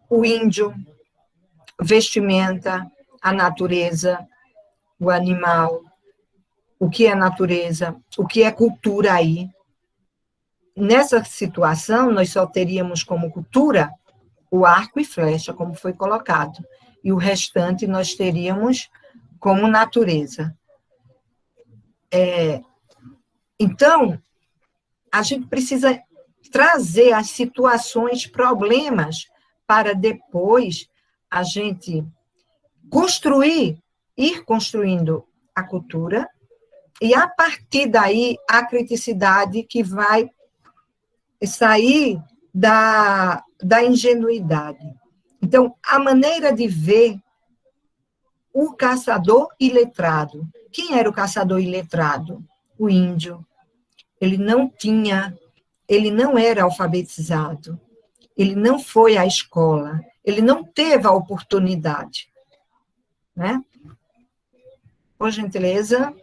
o índio, vestimenta, a natureza, o animal, o que é natureza, o que é cultura aí. Nessa situação, nós só teríamos como cultura o arco e flecha, como foi colocado, e o restante nós teríamos como natureza. Então, a gente precisa trazer as situações, problemas, para depois a gente ir construindo a cultura, e a partir daí a criticidade que vai sair da ingenuidade. Então, a maneira de ver o caçador iletrado. Quem era o caçador iletrado? O índio. Ele não era alfabetizado, ele não foi à escola, ele não teve a oportunidade, né? Por gentileza.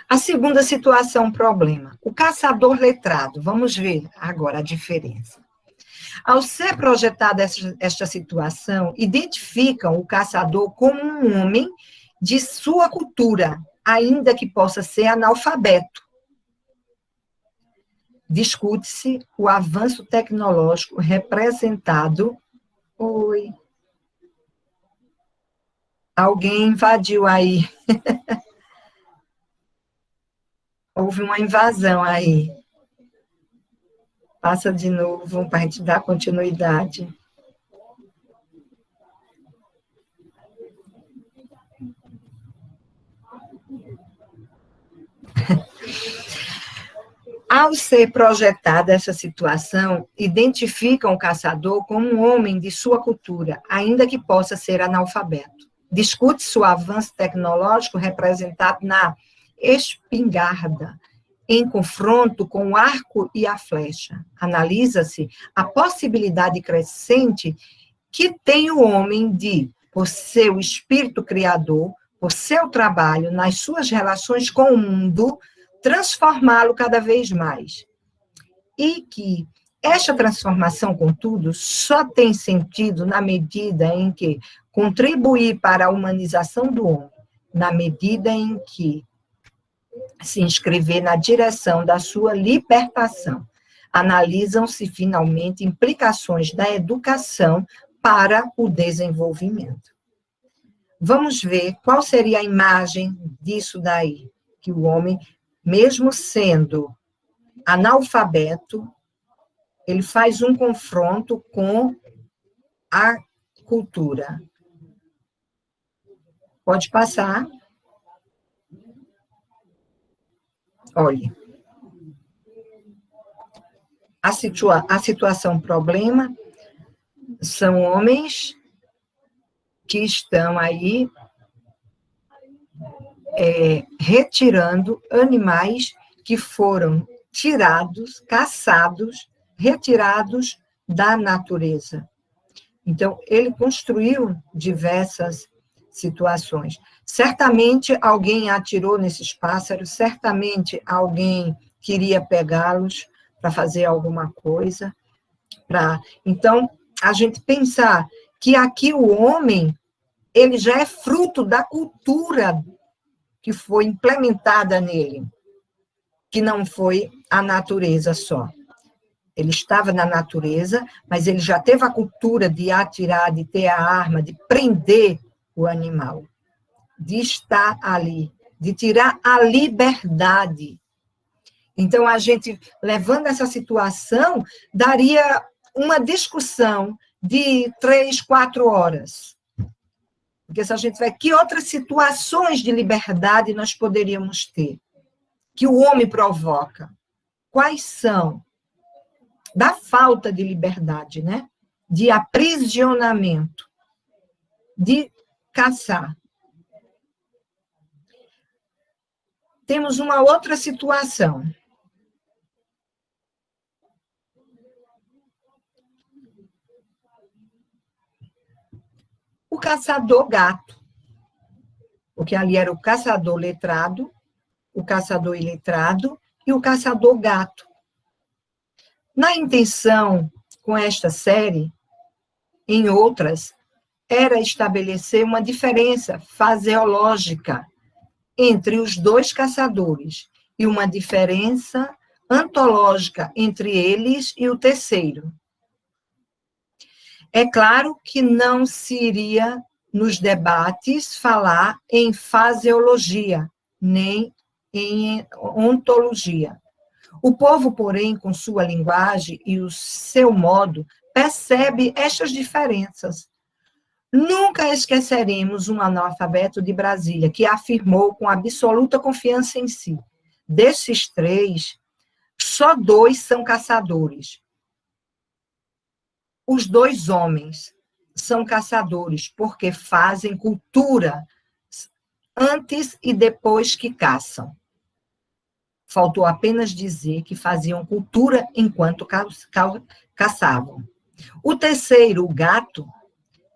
A segunda situação, problema. O caçador letrado. Vamos ver agora a diferença. Ao ser projetada esta situação, identificam o caçador como um homem de sua cultura, ainda que possa ser analfabeto. Discute-se o avanço tecnológico representado. Oi. Alguém invadiu aí. Houve uma invasão aí. Passa de novo para a gente dar continuidade. Ao ser projetada essa situação, identificam o caçador como um homem de sua cultura, ainda que possa ser analfabeto. Discute-se o avanço tecnológico representado na espingarda, em confronto com o arco e a flecha. Analisa-se a possibilidade crescente que tem o homem de, por seu espírito criador, por seu trabalho, nas suas relações com o mundo, transformá-lo cada vez mais. E que esta transformação, contudo, só tem sentido na medida em que contribuir para a humanização do homem, na medida em que se inscrever na direção da sua libertação. Analisam-se, finalmente, implicações da educação para o desenvolvimento. Vamos ver qual seria a imagem disso daí, que o homem, mesmo sendo analfabeto, ele faz um confronto com a cultura. Pode passar. Olhe, a situação problema são homens que estão aí retirando animais que foram tirados, caçados, retirados da natureza. Então, ele construiu diversas situações. Certamente alguém atirou nesses pássaros, certamente alguém queria pegá-los para fazer alguma coisa. Então, a gente pensar que aqui o homem, ele já é fruto da cultura que foi implementada nele, que não foi a natureza só. Ele estava na natureza, mas ele já teve a cultura de atirar, de ter a arma, de prender o animal. de estar ali, de tirar a liberdade. Então, a gente, levando essa situação, daria uma discussão de 3, 4 horas. Porque se a gente vai, que outras situações de liberdade nós poderíamos ter? Que o homem provoca? Quais são? Da falta de liberdade, né? De aprisionamento, de caçar. Temos uma outra situação. O caçador gato. Porque ali era o caçador letrado, o caçador iletrado e o caçador gato. Na intenção com esta série, em outras, era estabelecer uma diferença faseológica entre os dois caçadores e uma diferença antológica entre eles e o terceiro. É claro que não se iria, nos debates, falar em faseologia, nem em ontologia. O povo, porém, com sua linguagem e o seu modo, percebe estas diferenças. Nunca esqueceremos um analfabeto de Brasília que afirmou com absoluta confiança em si: desses 3, só 2 são caçadores. Os 2 homens são caçadores porque fazem cultura antes e depois que caçam. Faltou apenas dizer que faziam cultura enquanto caçavam. O terceiro, o gato,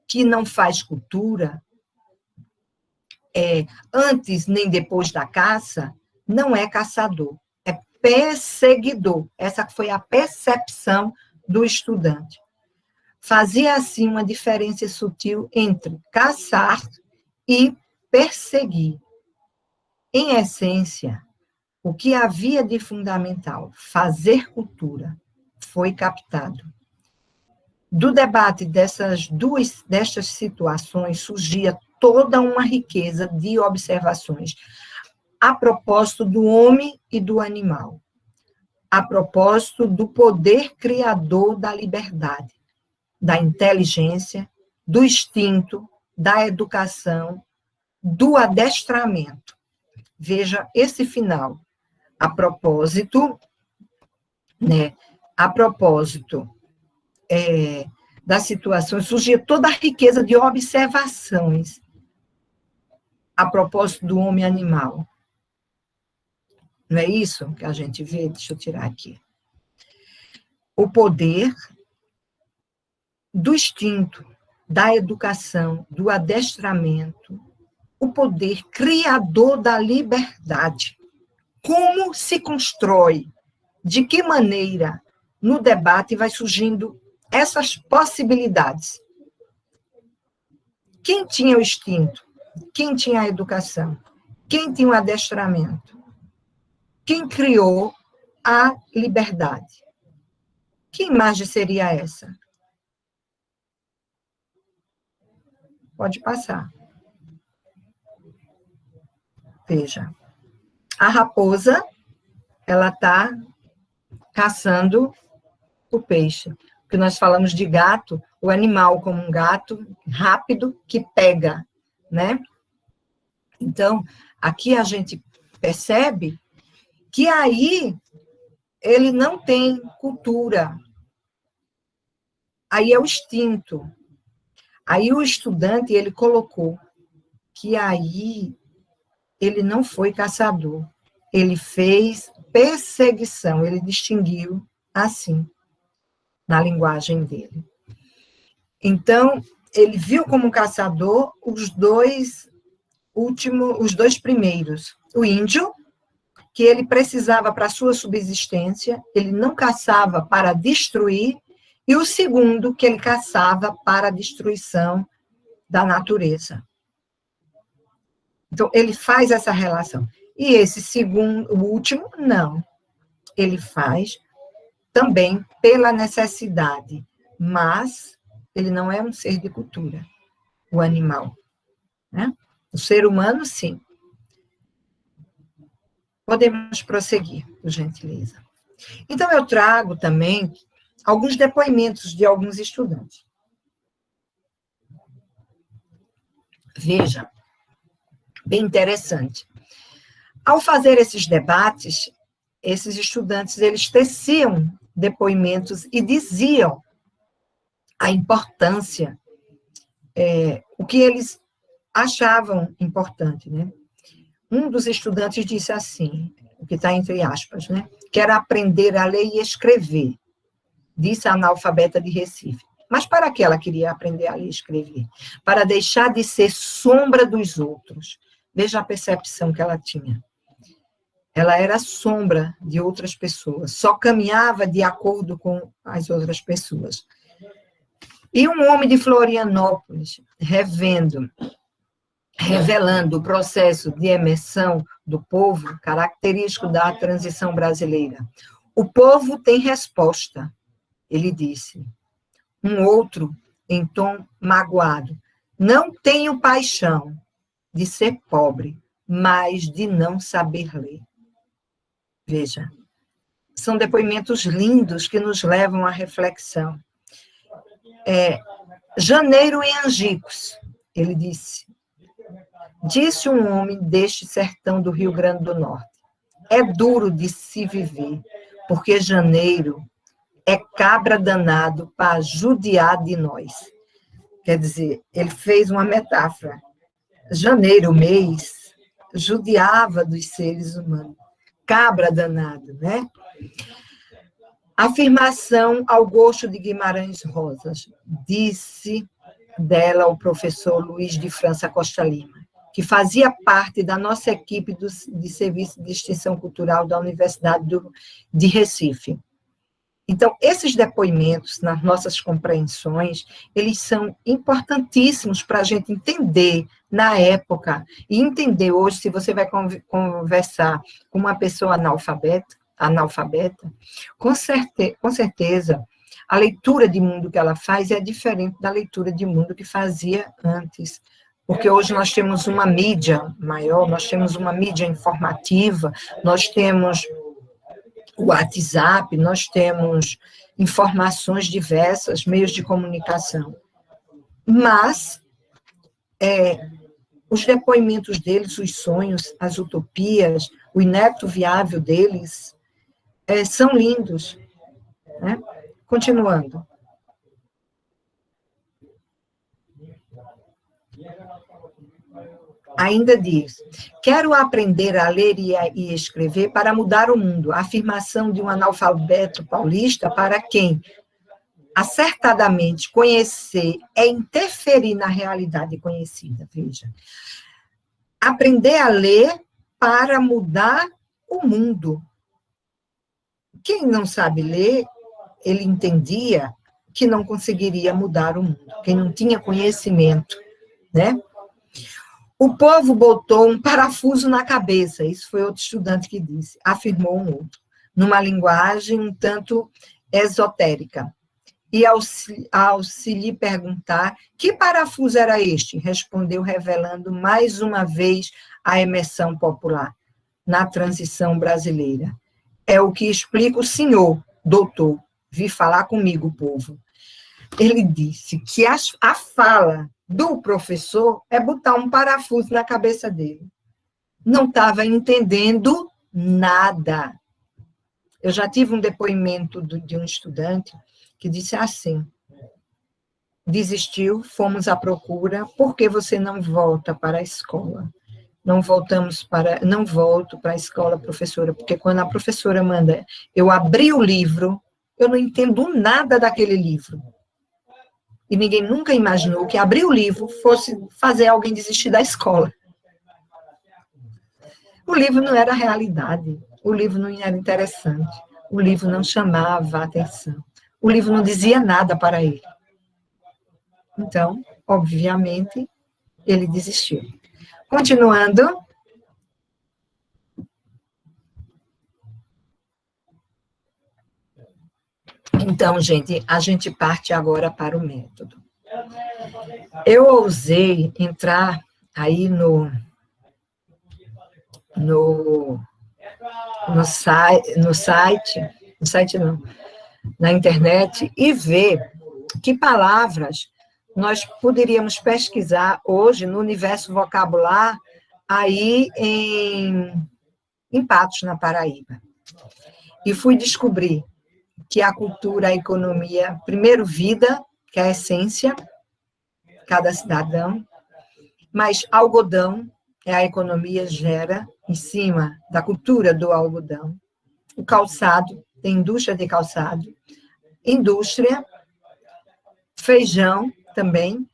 que não faz cultura antes nem depois da caça, não é caçador, é perseguidor. Essa foi a percepção do estudante. Fazia, assim, uma diferença sutil entre caçar e perseguir. Em essência, o que havia de fundamental, fazer cultura, foi captado. Do debate destas situações surgia toda uma riqueza de observações a propósito do homem e do animal, a propósito do poder criador da liberdade, da inteligência, do instinto, da educação, do adestramento. Veja esse final. A propósito, da situação, surgia toda a riqueza de observações a propósito do homem animal. Não é isso que a gente vê? Deixa eu tirar aqui. O poder do instinto, da educação, do adestramento, o poder criador da liberdade. Como se constrói? De que maneira, no debate, vai surgindo essas possibilidades? Quem tinha o instinto? Quem tinha a educação? Quem tinha o adestramento? Quem criou a liberdade? Que imagem seria essa? Pode passar. Veja. A raposa, ela está caçando o peixe. Porque nós falamos de gato, o animal como um gato rápido que pega, né? Então, aqui a gente percebe que aí ele não tem cultura. Aí é o instinto. Aí o estudante, ele colocou que aí ele não foi caçador. Ele fez perseguição, ele distinguiu assim, na linguagem dele. Então, ele viu como caçador os dois primeiros. O índio, que ele precisava para sua subsistência, ele não caçava para destruir, e o segundo, que ele caçava para a destruição da natureza. Então, ele faz essa relação. E esse segundo, o último, não. Ele faz também pela necessidade, mas ele não é um ser de cultura, o animal, né? O ser humano, sim. Podemos prosseguir, por gentileza. Então, eu trago também alguns depoimentos de alguns estudantes. Veja, bem interessante. Ao fazer esses debates, esses estudantes, eles teciam depoimentos e diziam a importância, o que eles achavam importante, né? Um dos estudantes disse assim, o que está entre aspas, né? Quero aprender a ler e escrever, disse a analfabeta de Recife. Mas para que ela queria aprender a ler e escrever? Para deixar de ser sombra dos outros. Veja a percepção que ela tinha. Ela era sombra de outras pessoas, só caminhava de acordo com as outras pessoas. E um homem de Florianópolis, revelando o processo de emersão do povo, característico da transição brasileira. O povo tem resposta, ele disse. Um outro, em tom magoado, não tenho paixão de ser pobre, mas de não saber ler. Veja, são depoimentos lindos que nos levam à reflexão. Janeiro em Angicos, ele disse. Disse um homem deste sertão do Rio Grande do Norte. É duro de se viver, porque janeiro é cabra danado para judiar de nós. Quer dizer, ele fez uma metáfora. Janeiro, o mês, judiava dos seres humanos. Cabra danado, né? Afirmação ao gosto de Guimarães Rosas. Disse dela o professor Luiz de França Costa Lima, que fazia parte da nossa equipe de serviço de extensão cultural da Universidade de Recife. Então, esses depoimentos, nas nossas compreensões, eles são importantíssimos para a gente entender na época, e entender hoje, se você vai conversar com uma pessoa analfabeta, com certeza, a leitura de mundo que ela faz é diferente da leitura de mundo que fazia antes. Porque hoje nós temos uma mídia maior, nós temos uma mídia informativa, nós temos o WhatsApp, nós temos informações diversas, meios de comunicação. Mas os depoimentos deles, os sonhos, as utopias, o inédito viável deles, são lindos. Né? Continuando. Ainda diz, quero aprender a ler e escrever para mudar o mundo. A afirmação de um analfabeto paulista para quem, acertadamente, conhecer é interferir na realidade conhecida. Veja. Aprender a ler para mudar o mundo. Quem não sabe ler, ele entendia que não conseguiria mudar o mundo. Quem não tinha conhecimento, né? O povo botou um parafuso na cabeça, isso foi outro estudante que disse, afirmou um outro, numa linguagem um tanto esotérica. E ao se lhe perguntar que parafuso era este, respondeu revelando mais uma vez a emersão popular na transição brasileira. É o que explica o senhor, doutor, vi falar comigo, povo. Ele disse que a fala do professor é botar um parafuso na cabeça dele. Não estava entendendo nada. Eu já tive um depoimento de um estudante que disse assim, desistiu, fomos à procura, por que você não volta para a escola? Não volto para a escola, professora, porque quando a professora manda eu abrir o livro, eu não entendo nada daquele livro. E ninguém nunca imaginou que abrir o livro fosse fazer alguém desistir da escola. O livro não era realidade, o livro não era interessante, o livro não chamava a atenção, o livro não dizia nada para ele. Então, obviamente, ele desistiu. Continuando. Então, gente, a gente parte agora para o método. Eu ousei entrar aí no site não, na internet, e ver que palavras nós poderíamos pesquisar hoje no universo vocabular aí em Patos, na Paraíba. E fui descobrir que a cultura, a economia, primeiro vida, que é a essência, cada cidadão, mas algodão, a economia gera em cima da cultura do algodão. O calçado, tem indústria de calçado, indústria, feijão também,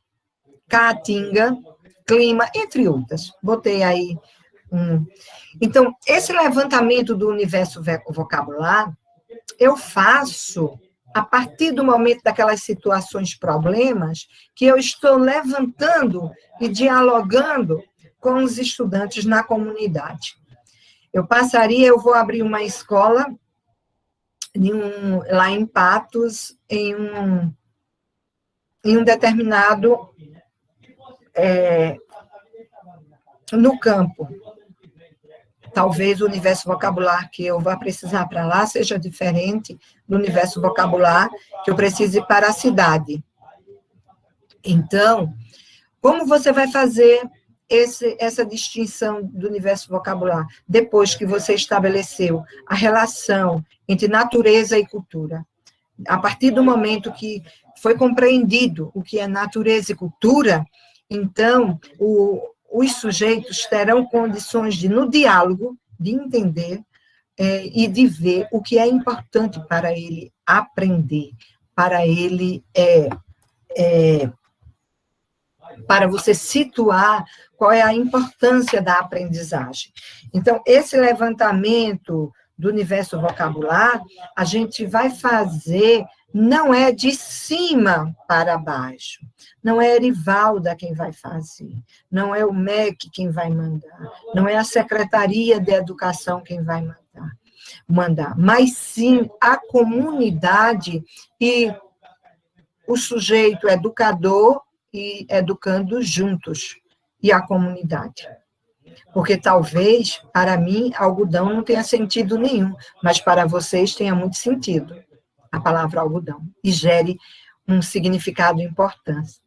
caatinga, clima, entre outras. Botei aí Então, esse levantamento do universo vocabular, eu faço a partir do momento daquelas situações, problemas, que eu estou levantando e dialogando com os estudantes na comunidade. Eu vou abrir uma escola lá em Patos, em um determinado no campo. Talvez o universo vocabular que eu vá precisar para lá seja diferente do universo vocabular que eu precise para a cidade. Então, como você vai fazer essa distinção do universo vocabular depois que você estabeleceu a relação entre natureza e cultura? A partir do momento que foi compreendido o que é natureza e cultura, então, os sujeitos terão condições de, no diálogo, de entender e de ver o que é importante para ele aprender, para ele, para você situar qual é a importância da aprendizagem. Então, esse levantamento do universo vocabular, a gente vai fazer, não é de cima para baixo, não é a Erivalda quem vai fazer, não é o MEC quem vai mandar, não é a Secretaria de Educação quem vai mandar, mas sim a comunidade e o sujeito educador e educando juntos, e a comunidade. Porque talvez, para mim, algodão não tenha sentido nenhum, mas para vocês tenha muito sentido a palavra algodão, e gere um significado importante.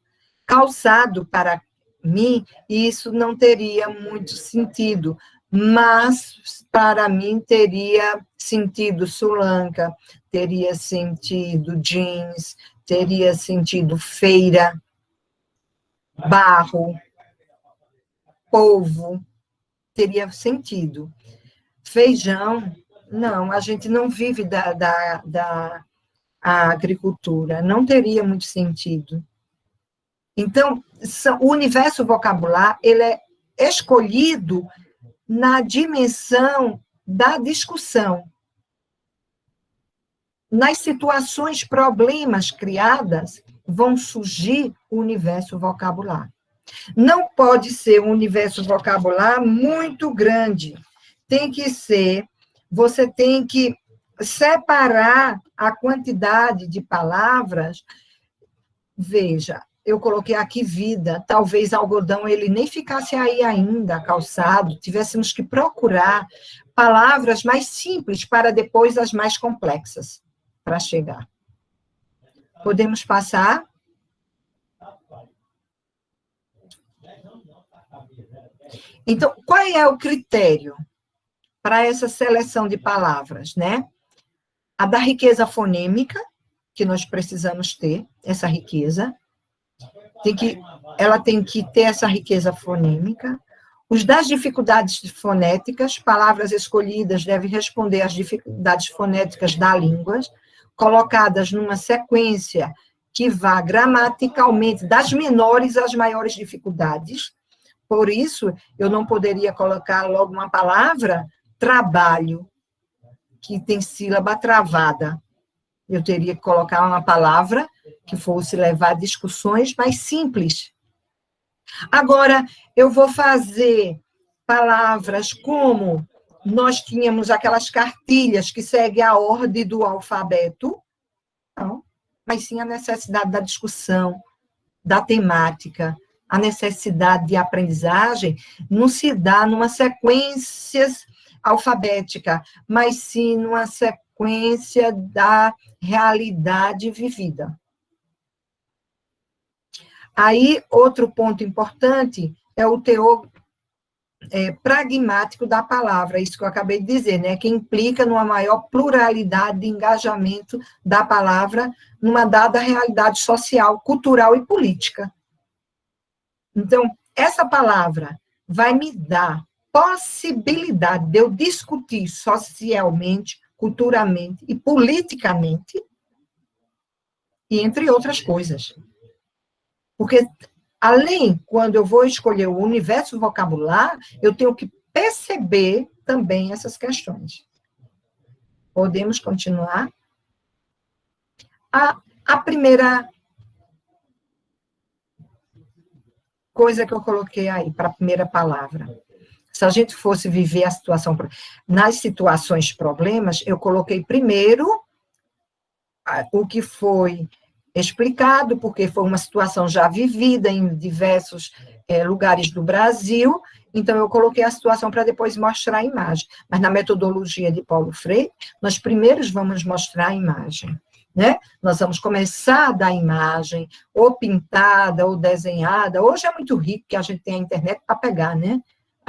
Calçado, para mim, isso não teria muito sentido, mas para mim teria sentido sulanca, teria sentido jeans, teria sentido feira, barro, polvo, teria sentido. Feijão, não, a gente não vive da agricultura, não teria muito sentido. Então, o universo vocabular, ele é escolhido na dimensão da discussão. Nas situações, problemas criadas, vão surgir o universo vocabular. Não pode ser um universo vocabular muito grande. Tem que ser, você tem que separar a quantidade de palavras. Veja, eu coloquei aqui vida, talvez algodão ele nem ficasse aí ainda, calçado, tivéssemos que procurar palavras mais simples para depois as mais complexas, para chegar. Podemos passar? Então, qual é o critério para essa seleção de palavras, né? A da riqueza fonêmica, que nós precisamos ter, essa riqueza, ela tem que ter essa riqueza fonêmica. Os das dificuldades fonéticas, palavras escolhidas devem responder às dificuldades fonéticas da língua, colocadas numa sequência que vá gramaticalmente das menores às maiores dificuldades. Por isso, eu não poderia colocar logo uma palavra, trabalho, que tem sílaba travada. Eu teria que colocar uma palavra que fosse levar discussões mais simples. Agora, eu vou fazer palavras como nós tínhamos aquelas cartilhas que seguem a ordem do alfabeto, não, mas sim a necessidade da discussão, da temática, a necessidade de aprendizagem não se dá numa sequência alfabética, mas sim numa sequência da realidade vivida. Aí, outro ponto importante é o teor pragmático da palavra, isso que eu acabei de dizer, né, que implica numa maior pluralidade de engajamento da palavra numa dada realidade social, cultural e política. Então, essa palavra vai me dar possibilidade de eu discutir socialmente, culturalmente e politicamente, e entre outras coisas. Porque, além, quando eu vou escolher o universo vocabular, eu tenho que perceber também essas questões. Podemos continuar? A primeira coisa que eu coloquei aí, para a primeira palavra. Se a gente fosse viver a situação, nas situações problemas, eu coloquei primeiro o que foi explicado, porque foi uma situação já vivida em diversos lugares do Brasil, então eu coloquei a situação para depois mostrar a imagem. Mas na metodologia de Paulo Freire, nós primeiro vamos mostrar a imagem, né? Nós vamos começar da imagem, ou pintada, ou desenhada. Hoje é muito rico que a gente tem a internet para pegar, né?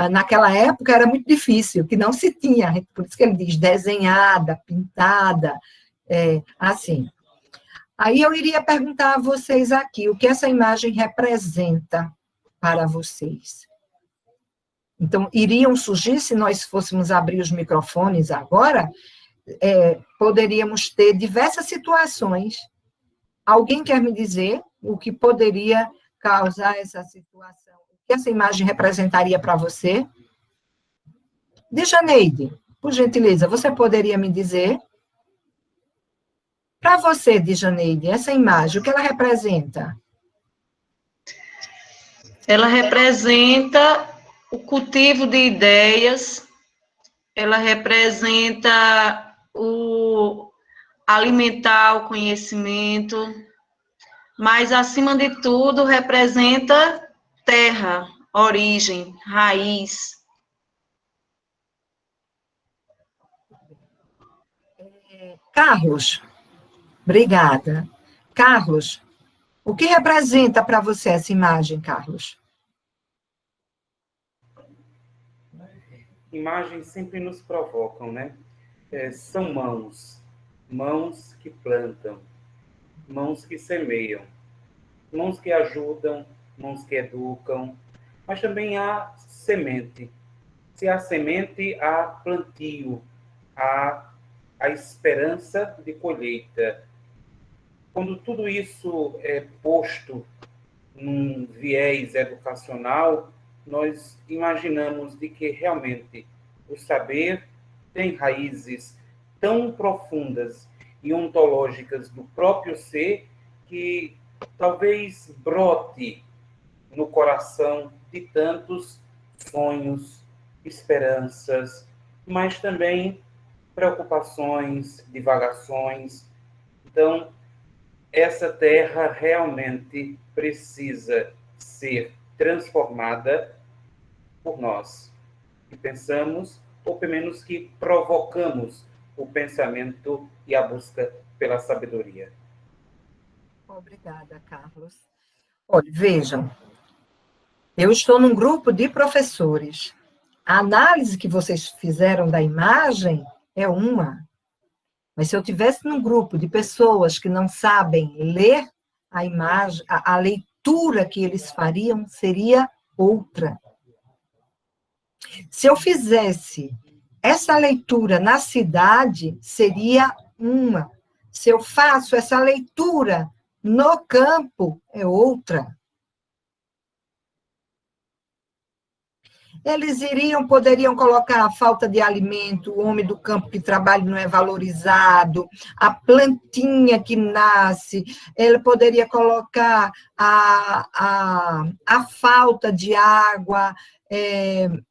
Naquela época era muito difícil, que não se tinha, por isso que ele diz desenhada, pintada, assim. Aí eu iria perguntar a vocês aqui, o que essa imagem representa para vocês? Então, iriam surgir, se nós fôssemos abrir os microfones agora, poderíamos ter diversas situações. Alguém quer me dizer o que poderia causar essa situação? O que essa imagem representaria para você? Djaneide, por gentileza, você poderia me dizer? Para você, Djaneide, essa imagem, o que ela representa? Ela representa o cultivo de ideias, ela representa o alimentar o conhecimento, mas, acima de tudo, representa terra, origem, raiz. Carlos, obrigada. Carlos, o que representa para você essa imagem, Carlos? Imagens sempre nos provocam, né? São mãos que plantam, mãos que semeiam, mãos que ajudam, mãos que educam, mas também há semente. Se há semente, há plantio, há a esperança de colheita. Quando tudo isso é posto num viés educacional, nós imaginamos de que realmente o saber tem raízes tão profundas e ontológicas do próprio ser que talvez brote no coração de tantos sonhos, esperanças, mas também preocupações, divagações. Então, essa terra realmente precisa ser transformada por nós, que pensamos, ou pelo menos que provocamos o pensamento e a busca pela sabedoria. Obrigada, Carlos. Olha, vejam, eu estou num grupo de professores. A análise que vocês fizeram da imagem é uma, mas se eu tivesse num grupo de pessoas que não sabem ler a imagem, a leitura que eles fariam seria outra. Se eu fizesse essa leitura na cidade, seria uma. Se eu faço essa leitura no campo, é outra. Eles poderiam colocar a falta de alimento, o homem do campo que trabalha não é valorizado, a plantinha que nasce, ele poderia colocar a falta de água,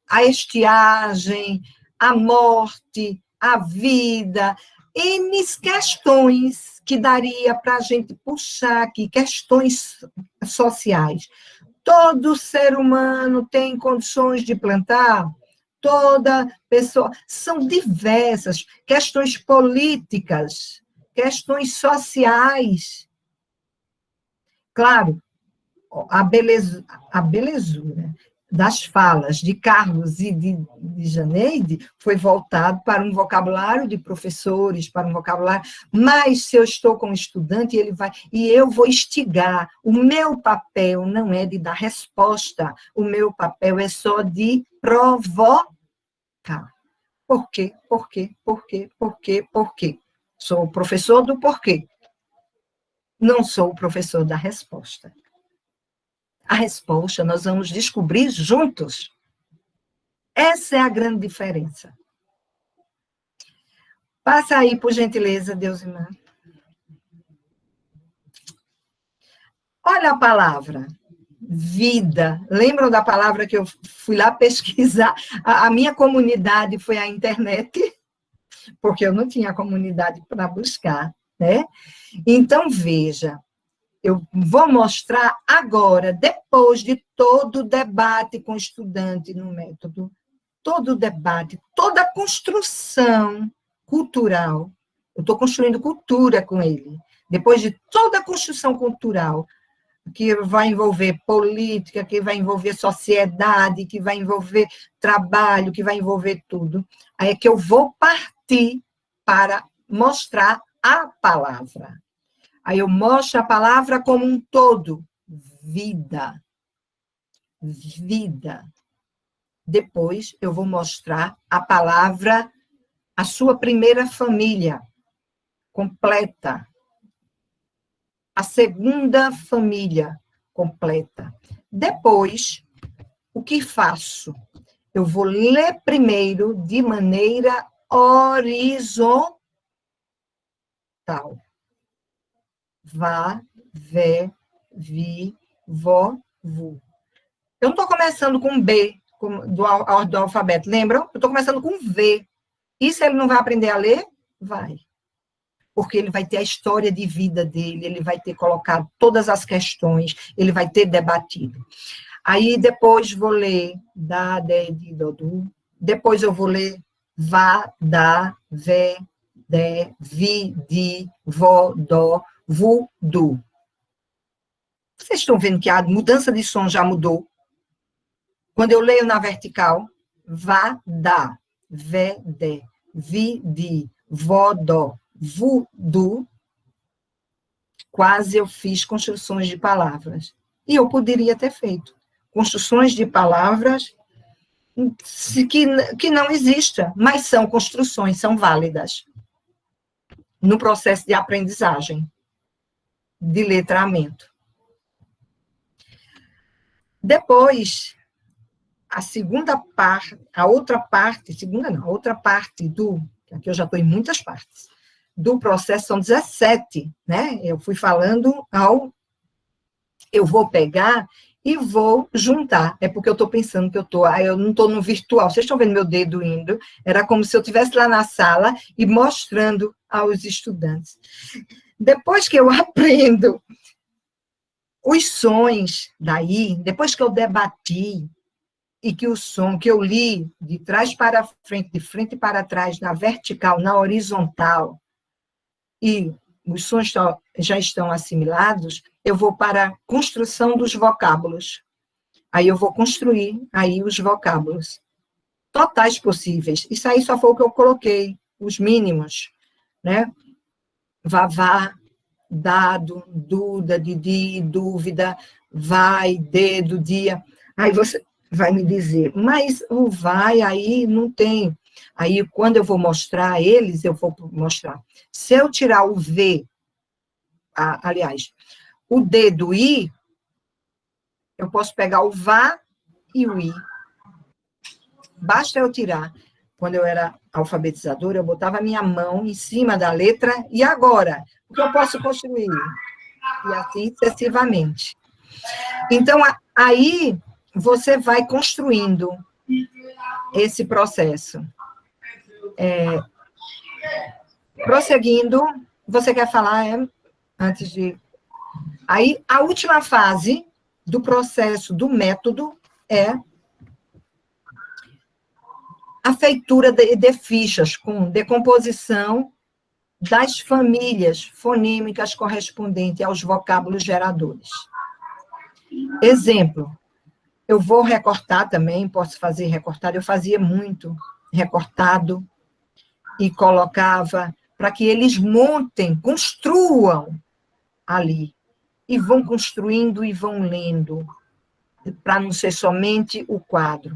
a estiagem, a morte, a vida, N questões que daria para a gente puxar aqui, questões sociais. Todo ser humano tem condições de plantar? Toda pessoa. São diversas questões políticas, questões sociais. Claro, a belezura das falas de Carlos e de Janeide foi voltado para um vocabulário de professores, para um vocabulário, mas se eu estou com um estudante, e eu vou instigar, o meu papel não é de dar resposta, o meu papel é só de provocar. Por quê? Por quê? Por quê? Por quê? Por quê? Sou o professor do porquê. Não sou o professor da resposta. A resposta nós vamos descobrir juntos. Essa é a grande diferença. Passa aí, por gentileza, Deusimar. Olha a palavra, vida. Lembram da palavra que eu fui lá pesquisar? A minha comunidade foi a internet, porque eu não tinha comunidade para buscar, né? Então, veja, eu vou mostrar agora, depois de todo o debate com o estudante no método, todo o debate, toda a construção cultural, eu estou construindo cultura com ele, depois de toda a construção cultural, que vai envolver política, que vai envolver sociedade, que vai envolver trabalho, que vai envolver tudo, aí é que eu vou partir para mostrar a palavra. Aí eu mostro a palavra como um todo. Vida. Vida. Depois eu vou mostrar a palavra, a sua primeira família, completa. A segunda família, completa. Depois, o que faço? Eu vou ler primeiro de maneira horizontal. Vá, vé, vi, vó, vu. Eu não estou começando com B, do alfabeto, lembram? Eu estou começando com V. E se ele não vai aprender a ler? Vai. Porque ele vai ter a história de vida dele, ele vai ter colocado todas as questões, ele vai ter debatido. Aí depois vou ler da, de, do, do. Depois eu vou ler vá, da, vé, de, vi, di, vó, dó, vu, du. Vocês estão vendo que a mudança de som já mudou? Quando eu leio na vertical, vá, da, vé, de, vi, di, vó, dó, vu, du, quase eu fiz construções de palavras. E eu poderia ter feito construções de palavras que não existam, mas são construções, são válidas no processo de aprendizagem, de letramento. Depois, a segunda parte, a outra parte do, aqui eu já estou em muitas partes, do processo são 17, né? Eu fui falando eu vou pegar e vou juntar. É porque eu estou pensando que eu não estou no virtual. Vocês estão vendo meu dedo indo? Era como se eu estivesse lá na sala e mostrando aos estudantes. Depois que eu aprendo os sons daí, depois que eu debati, e que o som que eu li de trás para frente, de frente para trás, na vertical, na horizontal, e os sons já estão assimilados, eu vou para a construção dos vocábulos. Aí eu vou construir aí os vocábulos totais possíveis. Isso aí só foi o que eu coloquei, os mínimos, né? Vavá, dado, duda, didi, dúvida, vai, dedo, dia. Aí você vai me dizer, mas o vai aí não tem. Aí, quando eu vou mostrar eles, eu vou mostrar. Se eu tirar o V, aliás, o D do I, eu posso pegar o vá e o I. Basta eu tirar. Quando eu era alfabetizadora, eu botava a minha mão em cima da letra, e agora? O que eu posso construir? E assim sucessivamente. Então, aí você vai construindo esse processo. Prosseguindo, você quer falar antes de... Aí, a última fase, do processo, do método, é a feitura de fichas com decomposição das famílias fonímicas correspondentes aos vocábulos geradores. Exemplo, eu vou recortar também, posso fazer recortado, eu fazia muito recortado e colocava para que eles montem, construam ali, e vão construindo e vão lendo, para não ser somente o quadro.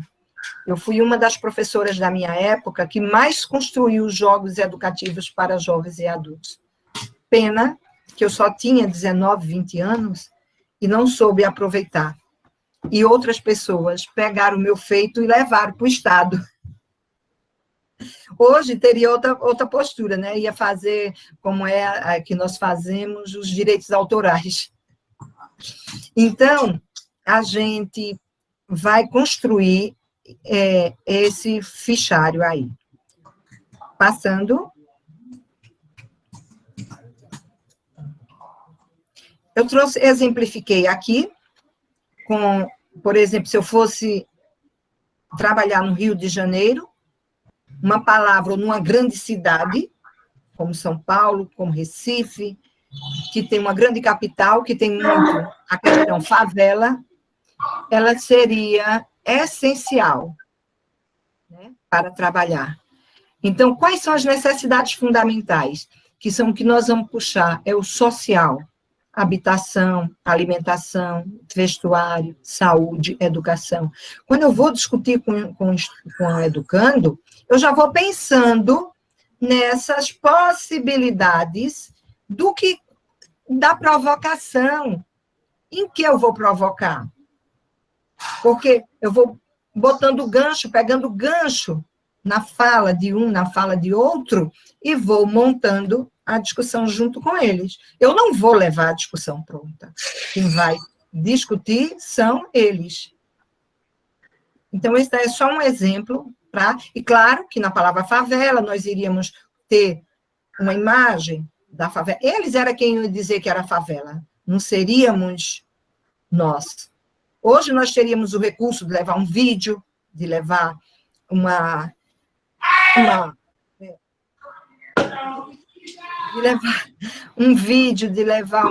Eu fui uma das professoras da minha época que mais construiu jogos educativos para jovens e adultos. Pena que eu só tinha 19, 20 anos e não soube aproveitar. E outras pessoas pegaram o meu feito e levaram para o Estado. Hoje teria outra postura, né? Ia fazer como é a que nós fazemos, os direitos autorais. Então, a gente vai construir esse fichário aí. Passando. Eu exemplifiquei aqui, com, por exemplo, se eu fosse trabalhar no Rio de Janeiro, uma palavra ou numa grande cidade, como São Paulo, como Recife, que tem uma grande capital, que tem muito a questão favela, ela seria essencial, né, para trabalhar. Então, quais são as necessidades fundamentais? Que são o que nós vamos puxar, é o social, habitação, alimentação, vestuário, saúde, educação. Quando eu vou discutir com o educando, eu já vou pensando nessas possibilidades da provocação. Em que eu vou provocar? Porque eu vou botando gancho, pegando gancho na fala de um, na fala de outro, e vou montando a discussão junto com eles. Eu não vou levar a discussão pronta. Quem vai discutir são eles. Então, esse é só um exemplo. E claro que na palavra favela, nós iríamos ter uma imagem da favela. Eles eram quem ia dizer que era favela. Não seríamos nós. Hoje nós teríamos o recurso de levar um vídeo, de levar de levar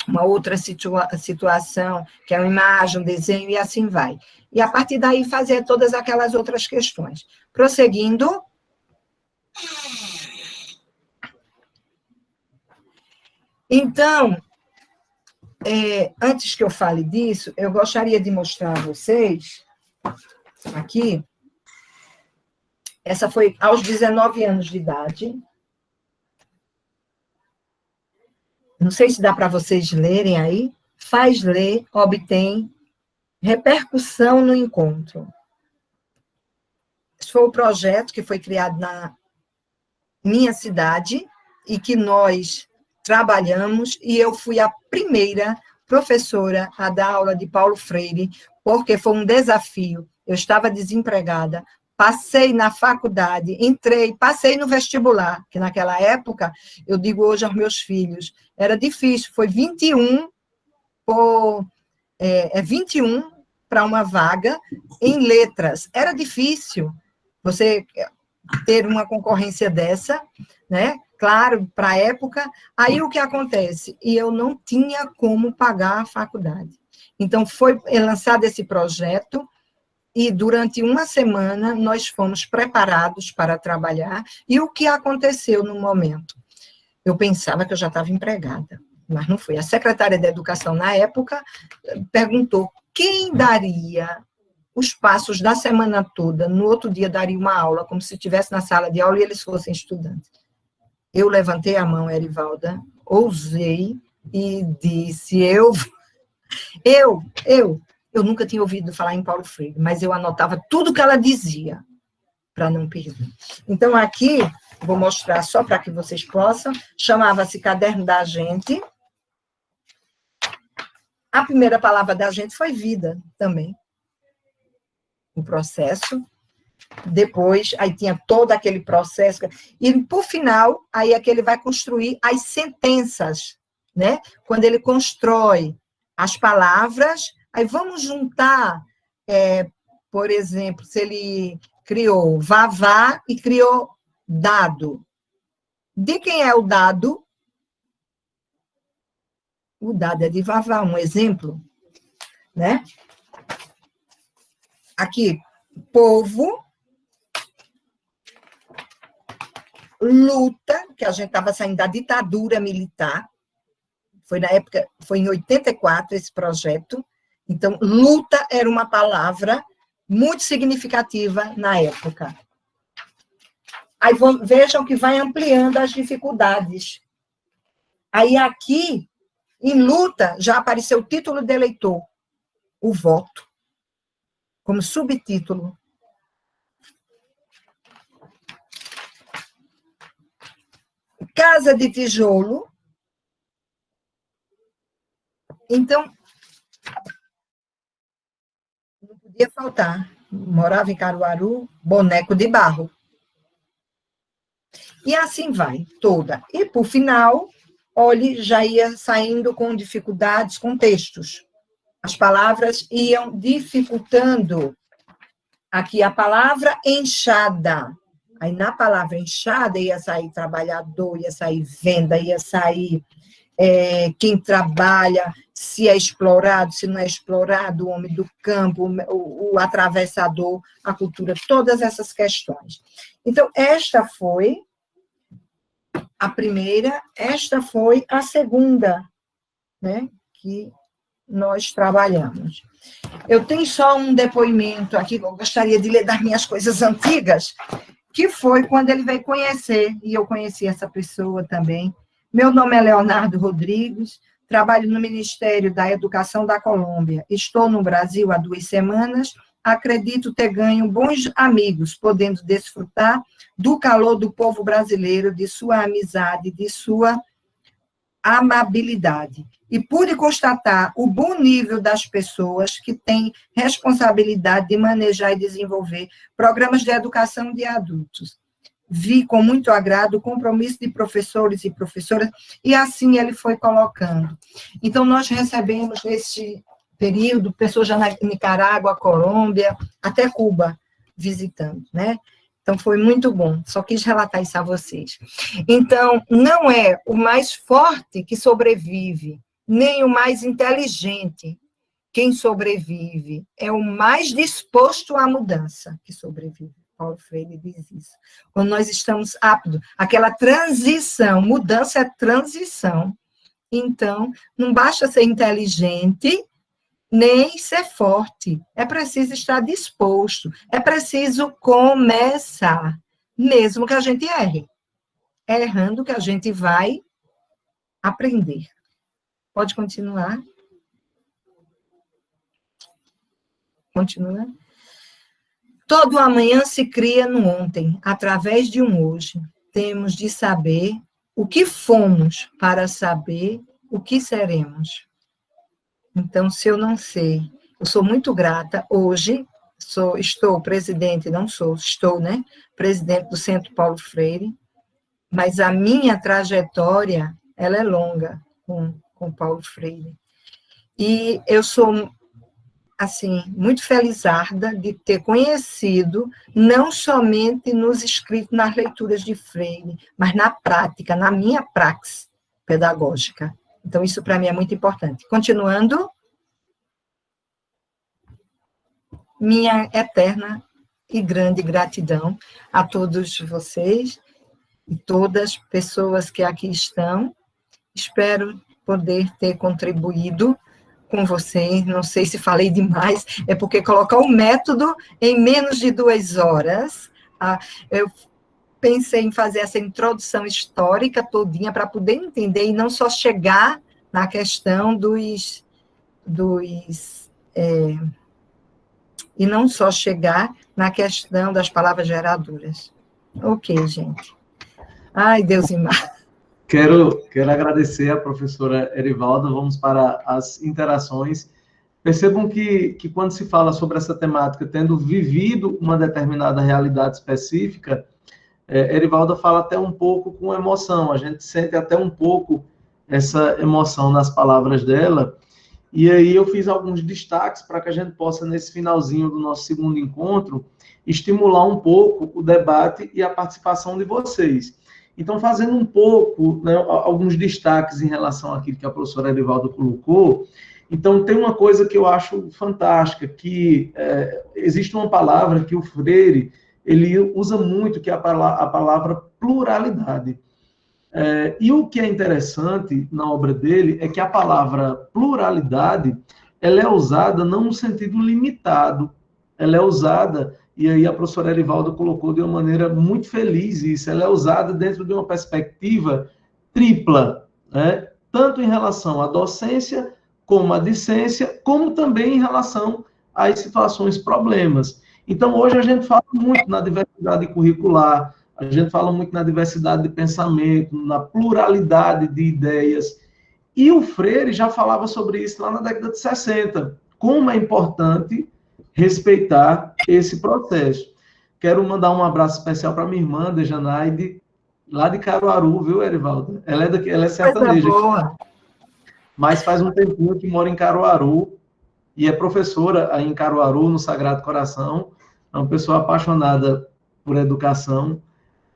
uma outra situação, que é uma imagem, um desenho, e assim vai. E, a partir daí, fazer todas aquelas outras questões. Prosseguindo. Então, antes que eu fale disso, eu gostaria de mostrar a vocês, aqui, essa foi aos 19 anos de idade. Não sei se dá para vocês lerem aí. Faz ler, obtém repercussão no encontro. Esse foi o projeto que foi criado na minha cidade e que nós trabalhamos, e eu fui a primeira professora a dar aula de Paulo Freire, porque foi um desafio. Eu estava desempregada, passei na faculdade, passei no vestibular, que naquela época, eu digo hoje aos meus filhos, era difícil, foi 21 para uma vaga em letras. Era difícil você ter uma concorrência dessa, né? Claro, para a época. Aí o que acontece? E eu não tinha como pagar a faculdade. Então, foi lançado esse projeto, e durante uma semana nós fomos preparados para trabalhar. E o que aconteceu no momento? Eu pensava que eu já estava empregada, mas não foi. A secretária de Educação, na época, perguntou quem daria os passos da semana toda, no outro dia daria uma aula, como se estivesse na sala de aula e eles fossem estudantes. Eu levantei a mão, Erivalda, ousei e disse, eu nunca tinha ouvido falar em Paulo Freire, mas eu anotava tudo que ela dizia, para não perder. Então, aqui, vou mostrar só para que vocês possam, chamava-se Caderno da Gente. A primeira palavra da gente foi vida, também. O processo. Depois, aí tinha todo aquele processo. E, por final, aí é que ele vai construir as sentenças, né? Quando ele constrói as palavras, aí vamos juntar, por exemplo, se ele criou vavá e criou dado. De quem é o dado? O dado é de vavá, um exemplo, né? Aqui, povo, luta, que a gente estava saindo da ditadura militar, foi na época, foi em 84 esse projeto, então, luta era uma palavra muito significativa na época. Aí vejam que vai ampliando as dificuldades. Aí aqui, em luta, já apareceu o título de eleitor, o voto, como subtítulo. Casa de tijolo. Então, não podia faltar. Morava em Caruaru, boneco de barro. E assim vai, toda. E, por final, olhe, já ia saindo com dificuldades, com textos. As palavras iam dificultando. Aqui, a palavra enxada. Aí, na palavra enxada, ia sair trabalhador, ia sair venda, ia sair quem trabalha, se é explorado, se não é explorado, o homem do campo, o atravessador, a cultura, todas essas questões. Então, esta foi a primeira, esta foi a segunda, né, que nós trabalhamos. Eu tenho só um depoimento aqui, eu gostaria de ler das minhas coisas antigas, que foi quando ele veio conhecer, e eu conheci essa pessoa também. Meu nome é Leonardo Rodrigues, trabalho no Ministério da Educação da Colômbia. Estou no Brasil há 2 semanas, acredito ter ganho bons amigos, podendo desfrutar do calor do povo brasileiro, de sua amizade, de sua amabilidade. E pude constatar o bom nível das pessoas que têm responsabilidade de manejar e desenvolver programas de educação de adultos. Vi com muito agrado o compromisso de professores e professoras, e assim ele foi colocando. Então, nós recebemos, nesse período, pessoas já na Nicarágua, Colômbia, até Cuba, visitando, né? Então, foi muito bom, só quis relatar isso a vocês. Então, não é o mais forte que sobrevive, nem o mais inteligente quem sobrevive, é o mais disposto à mudança que sobrevive. Paulo Freire diz isso. Quando nós estamos aptos, aquela transição, mudança é transição. Então, não basta ser inteligente, nem ser forte. É preciso estar disposto. É preciso começar, mesmo que a gente erre. É errando que a gente vai aprender. Pode continuar? Continua. Todo amanhã se cria no ontem, através de um hoje. Temos de saber o que fomos para saber o que seremos. Então, se eu não sei, eu sou muito grata. Hoje, estou presidente, estou, né? Presidente do Centro Paulo Freire, mas a minha trajetória, ela é longa com Paulo Freire. E eu sou, assim, muito felizarda de ter conhecido, não somente nos escritos, nas leituras de Freire, mas na prática, na minha praxis pedagógica. Então, isso para mim é muito importante. Continuando, minha eterna e grande gratidão a todos vocês e todas as pessoas que aqui estão. Espero poder ter contribuído com vocês, não sei se falei demais, é porque colocar o método em menos de 2 horas, eu pensei em fazer essa introdução histórica todinha para poder entender e não só chegar na questão e não só chegar na questão das palavras geradoras. Ok, gente. Ai, Deus e mar. Quero agradecer a professora Erivalda. Vamos para as interações. Percebam que quando se fala sobre essa temática, tendo vivido uma determinada realidade específica, Erivalda fala até um pouco com emoção, a gente sente até um pouco essa emoção nas palavras dela, E aí eu fiz alguns destaques para que a gente possa, nesse finalzinho do nosso segundo encontro, estimular um pouco o debate e a participação de vocês. Então, fazendo um pouco, né, alguns destaques em relação àquilo que a professora Erivalda colocou. Então, tem uma coisa que eu acho fantástica, que existe uma palavra que o Freire ele usa muito, que é a palavra pluralidade. E o que é interessante na obra dele é que a palavra pluralidade ela é usada não no sentido limitado, ela é usada, e aí a professora Erivalda colocou de uma maneira muito feliz isso, ela é usada dentro de uma perspectiva tripla, né? Tanto em relação à docência, como à discência, como também em relação às situações problemas. Então, hoje a gente fala muito na diversidade curricular, a gente fala muito na diversidade de pensamento, na pluralidade de ideias. E o Freire já falava sobre isso lá na década de 60. Como é importante respeitar esse processo. Quero mandar um abraço especial para minha irmã, Dejanaide, lá de Caruaru, viu, Erivalda? Ela é sertaneja. Boa. Mas faz um tempinho que mora em Caruaru e é professora aí em Caruaru, no Sagrado Coração. É uma pessoa apaixonada por educação.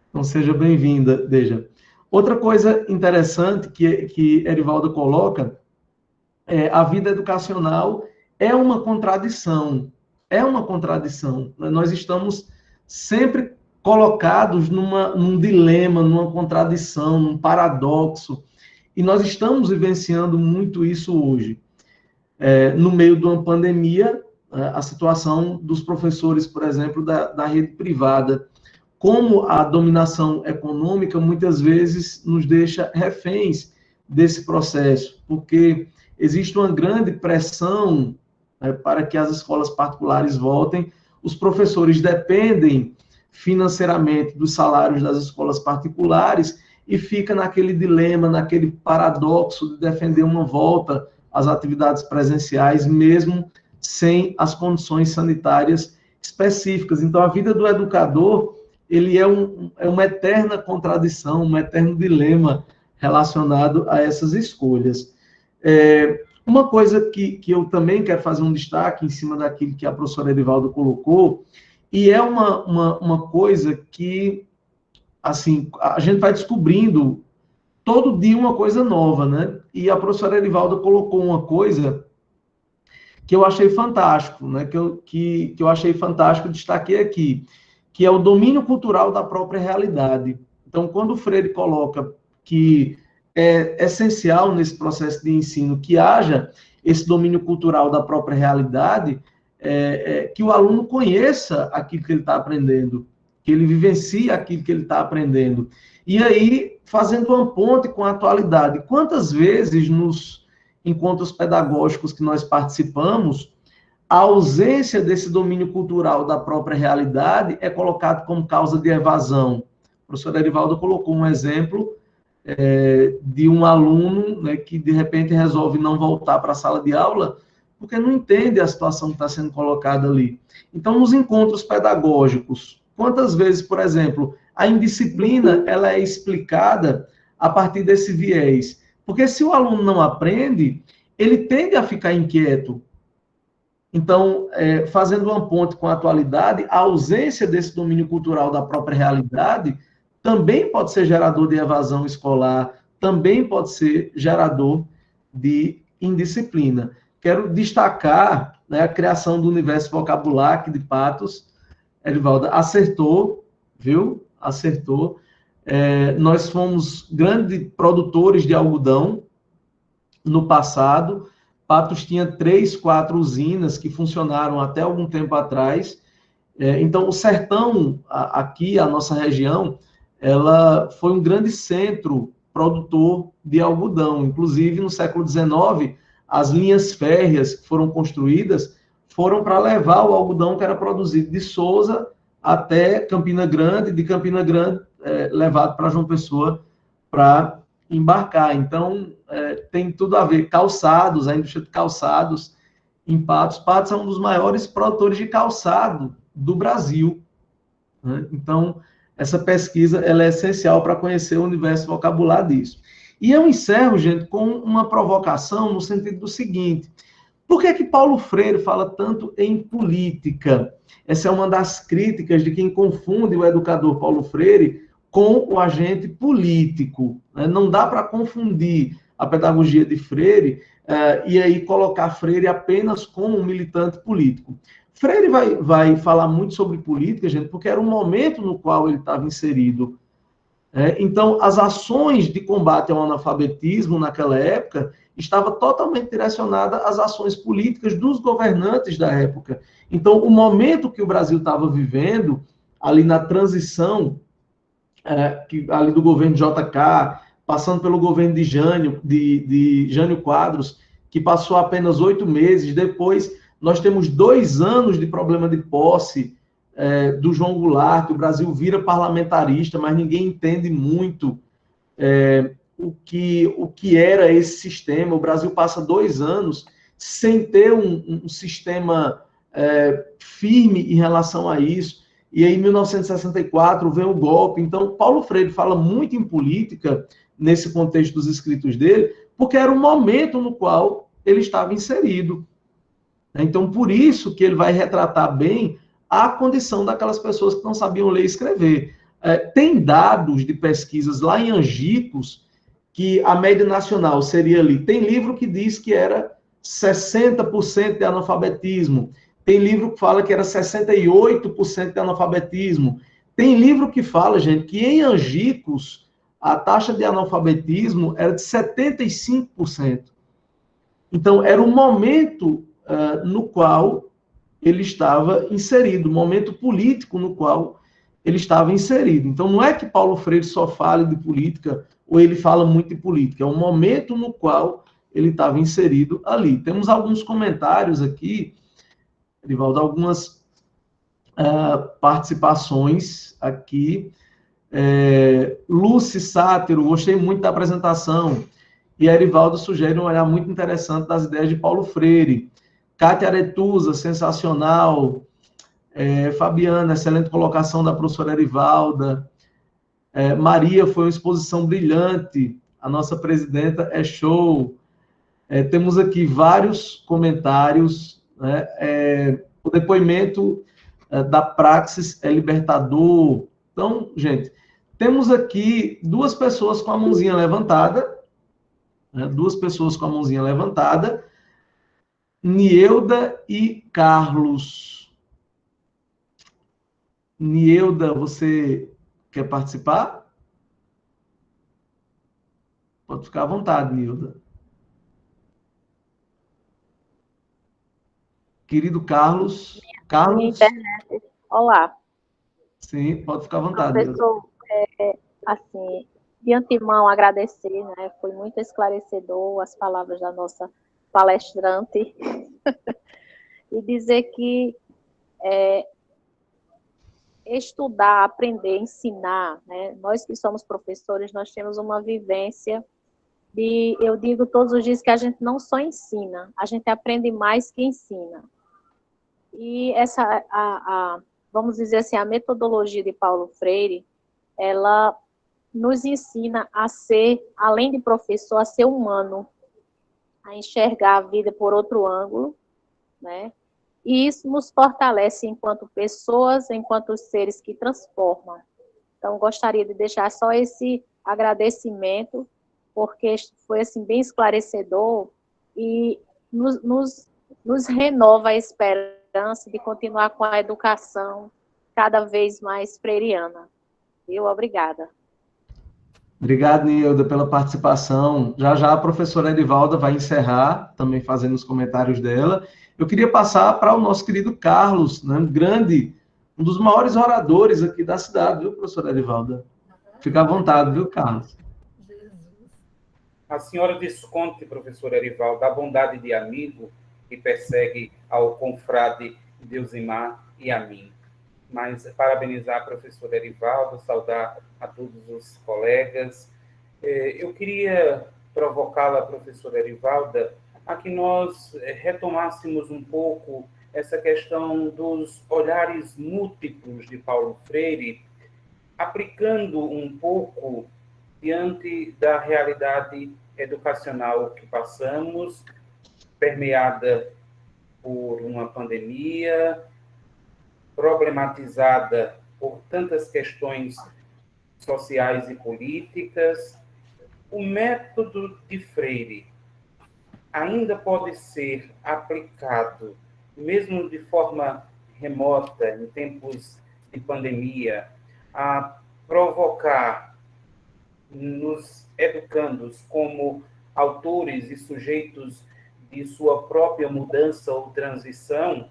Então, seja bem-vinda, Deja. Outra coisa interessante que Erivalda coloca é a vida educacional é uma contradição. É uma contradição. Nós estamos sempre colocados num dilema, numa contradição, num paradoxo. E nós estamos vivenciando muito isso hoje. No meio de uma pandemia, a situação dos professores, por exemplo, da rede privada, como a dominação econômica muitas vezes nos deixa reféns desse processo, porque existe uma grande pressão para que as escolas particulares voltem, os professores dependem financeiramente dos salários das escolas particulares e fica naquele dilema, naquele paradoxo de defender uma volta às atividades presenciais, mesmo sem as condições sanitárias específicas. Então, a vida do educador ele é uma eterna contradição, um eterno dilema relacionado a essas escolhas. Uma coisa que eu também quero fazer um destaque em cima daquilo que a professora Erivalda colocou, e é uma coisa que, assim, a gente vai descobrindo todo dia uma coisa nova, né? E a professora Erivalda colocou uma coisa que eu achei fantástico, né? Que eu achei fantástico, destaquei aqui, que é o domínio cultural da própria realidade. Então, quando o Freire coloca que é essencial nesse processo de ensino que haja esse domínio cultural da própria realidade, que o aluno conheça aquilo que ele está aprendendo, que ele vivencie aquilo que ele está aprendendo. E aí, fazendo uma ponte com a atualidade, quantas vezes nos encontros pedagógicos que nós participamos, a ausência desse domínio cultural da própria realidade é colocado como causa de evasão. O professor Erivaldo colocou um exemplo de um aluno, né, que, de repente, resolve não voltar para a sala de aula porque não entende a situação que está sendo colocada ali. Então, nos encontros pedagógicos, quantas vezes, por exemplo, a indisciplina ela é explicada a partir desse viés? Porque se o aluno não aprende, ele tende a ficar inquieto. Então, fazendo uma ponte com a atualidade, a ausência desse domínio cultural da própria realidade também pode ser gerador de evasão escolar, também pode ser gerador de indisciplina. Quero destacar, né, a criação do Universo Vocabular aqui de Patos. Erivalda acertou, viu? Acertou. Nós fomos grandes produtores de algodão no passado. Patos tinha 3, 4 usinas que funcionaram até algum tempo atrás. Então, o sertão, aqui, a nossa região, ela foi um grande centro produtor de algodão. Inclusive, no século XIX, as linhas férreas que foram construídas foram para levar o algodão que era produzido de Sousa até Campina Grande, de Campina Grande levado para João Pessoa para embarcar. Então, tem tudo a ver. Calçados, a indústria de calçados em Patos. Patos é um dos maiores produtores de calçado do Brasil, né? Então, essa pesquisa ela é essencial para conhecer o universo vocabular disso. E eu encerro, gente, com uma provocação no sentido do seguinte: por que Paulo Freire fala tanto em política? Essa é uma das críticas de quem confunde o educador Paulo Freire com o agente político. Não dá para confundir a pedagogia de Freire e aí colocar Freire apenas como um militante político. Freire vai falar muito sobre política, gente, porque era o momento no qual ele estava inserido. Então, as ações de combate ao analfabetismo naquela época estava totalmente direcionada às ações políticas dos governantes da época. Então, o momento que o Brasil estava vivendo, ali na transição, ali do governo de JK, passando pelo governo de Jânio Quadros, que passou apenas 8 meses, depois nós temos 2 anos de problema de posse do João Goulart, o Brasil vira parlamentarista, mas ninguém entende muito o que era esse sistema. O Brasil passa 2 anos sem ter um sistema firme em relação a isso. E aí, em 1964, vem o golpe. Então, Paulo Freire fala muito em política, nesse contexto dos escritos dele, porque era o momento no qual ele estava inserido. Então, por isso que ele vai retratar bem a condição daquelas pessoas que não sabiam ler e escrever. Tem dados de pesquisas lá em Angicos que a média nacional seria ali. Tem livro que diz que era 60% de analfabetismo. Tem livro que fala que era 68% de analfabetismo. Tem livro que fala, gente, que em Angicos a taxa de analfabetismo era de 75%. Então, era o momento no qual ele estava inserido, o momento político no qual ele estava inserido. Então, não é que Paulo Freire só fale de política, ou ele fala muito de política, é o momento no qual ele estava inserido ali. Temos alguns comentários aqui, Erivaldo, algumas participações aqui. Lucy Sátiro, gostei muito da apresentação. E Erivaldo sugere um olhar muito interessante das ideias de Paulo Freire. Cátia Aretusa, sensacional. Fabiana, excelente colocação da professora Erivalda. Maria, foi uma exposição brilhante. A nossa presidenta é show. Temos aqui vários comentários. O depoimento da Praxis é libertador. Então, gente, temos aqui 2 pessoas com a mãozinha levantada. 2 pessoas com a mãozinha levantada. Nielda e Carlos. Nielda, você quer participar? Pode ficar à vontade, Nielda. Querido Carlos. Carlos? Internet. Olá. Sim, pode ficar à vontade. Professor, assim, de antemão agradecer, né? Foi muito esclarecedor as palavras da nossa palestrante e dizer que estudar, aprender, ensinar, né? Nós que somos professores, nós temos uma vivência eu digo todos os dias que a gente não só ensina, a gente aprende mais que ensina. E vamos dizer assim, a metodologia de Paulo Freire, ela nos ensina a ser, além de professor, a ser humano, a enxergar a vida por outro ângulo, né? E isso nos fortalece enquanto pessoas, enquanto seres que transformam. Então, gostaria de deixar só esse agradecimento, porque foi assim, bem esclarecedor e nos renova a esperança de continuar com a educação cada vez mais freiriana. Obrigada. Obrigado, Nilda, pela participação. Já a professora Erivalda vai encerrar, também fazendo os comentários dela. Eu queria passar para o nosso querido Carlos, né, um dos maiores oradores aqui da cidade, viu, professora Erivalda? Fica à vontade, viu, Carlos? A senhora desconte, professora Erivalda, a bondade de amigo que persegue ao confrade Deusimar e a mim. Mas parabenizar a professora Erivalda, saudar a todos os colegas. Eu queria provocá-la, professora Erivalda, a que nós retomássemos um pouco essa questão dos olhares múltiplos de Paulo Freire, aplicando um pouco diante da realidade educacional que passamos, permeada por uma pandemia, problematizada por tantas questões sociais e políticas, o método de Freire ainda pode ser aplicado, mesmo de forma remota, em tempos de pandemia, a provocar nos educandos como autores e sujeitos de sua própria mudança ou transição,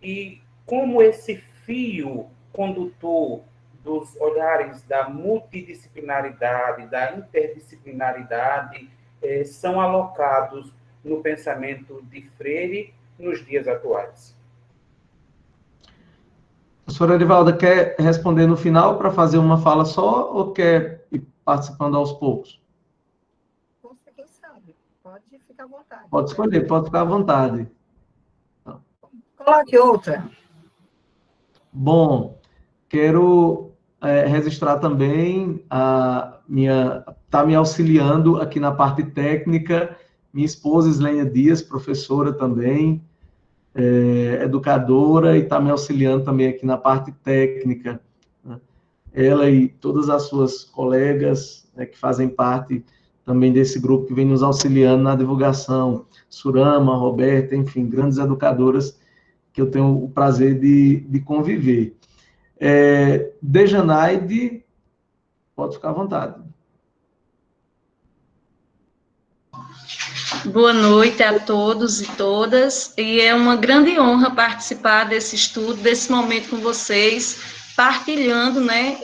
e como esse fio condutor dos olhares da multidisciplinaridade, da interdisciplinaridade, são alocados no pensamento de Freire nos dias atuais. Professora Erivalda, quer responder no final para fazer uma fala só ou quer ir participando aos poucos? Você quem sabe, pode ficar à vontade. Pode escolher, pode ficar à vontade. Coloque outra. Bom, quero registrar também está me auxiliando aqui na parte técnica, minha esposa Islênia Dias, professora também, educadora, e está me auxiliando também aqui na parte técnica, né? Ela e todas as suas colegas, né, que fazem parte também desse grupo que vem nos auxiliando na divulgação, Surama, Roberta, enfim, grandes educadoras que eu tenho o prazer de conviver. Dejanaide, pode ficar à vontade. Boa noite a todos e todas, e é uma grande honra participar desse estudo, desse momento com vocês, partilhando, né,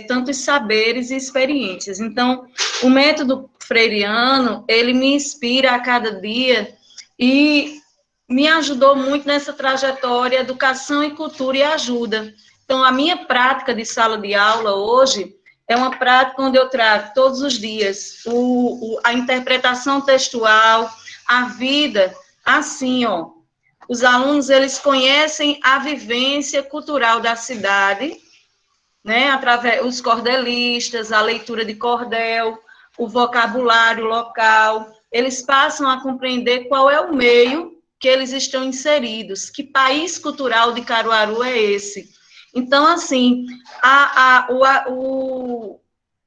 tantos saberes e experiências. Então, o método freiriano, ele me inspira a cada dia e me ajudou muito nessa trajetória Educação e Cultura e Ajuda. Então, a minha prática de sala de aula hoje é uma prática onde eu trago todos os dias a interpretação textual, a vida, assim, ó. Os alunos, eles conhecem a vivência cultural da cidade, né, através os cordelistas, a leitura de cordel, o vocabulário local, eles passam a compreender qual é o meio que eles estão inseridos, que país cultural de Caruaru é esse. Então, assim,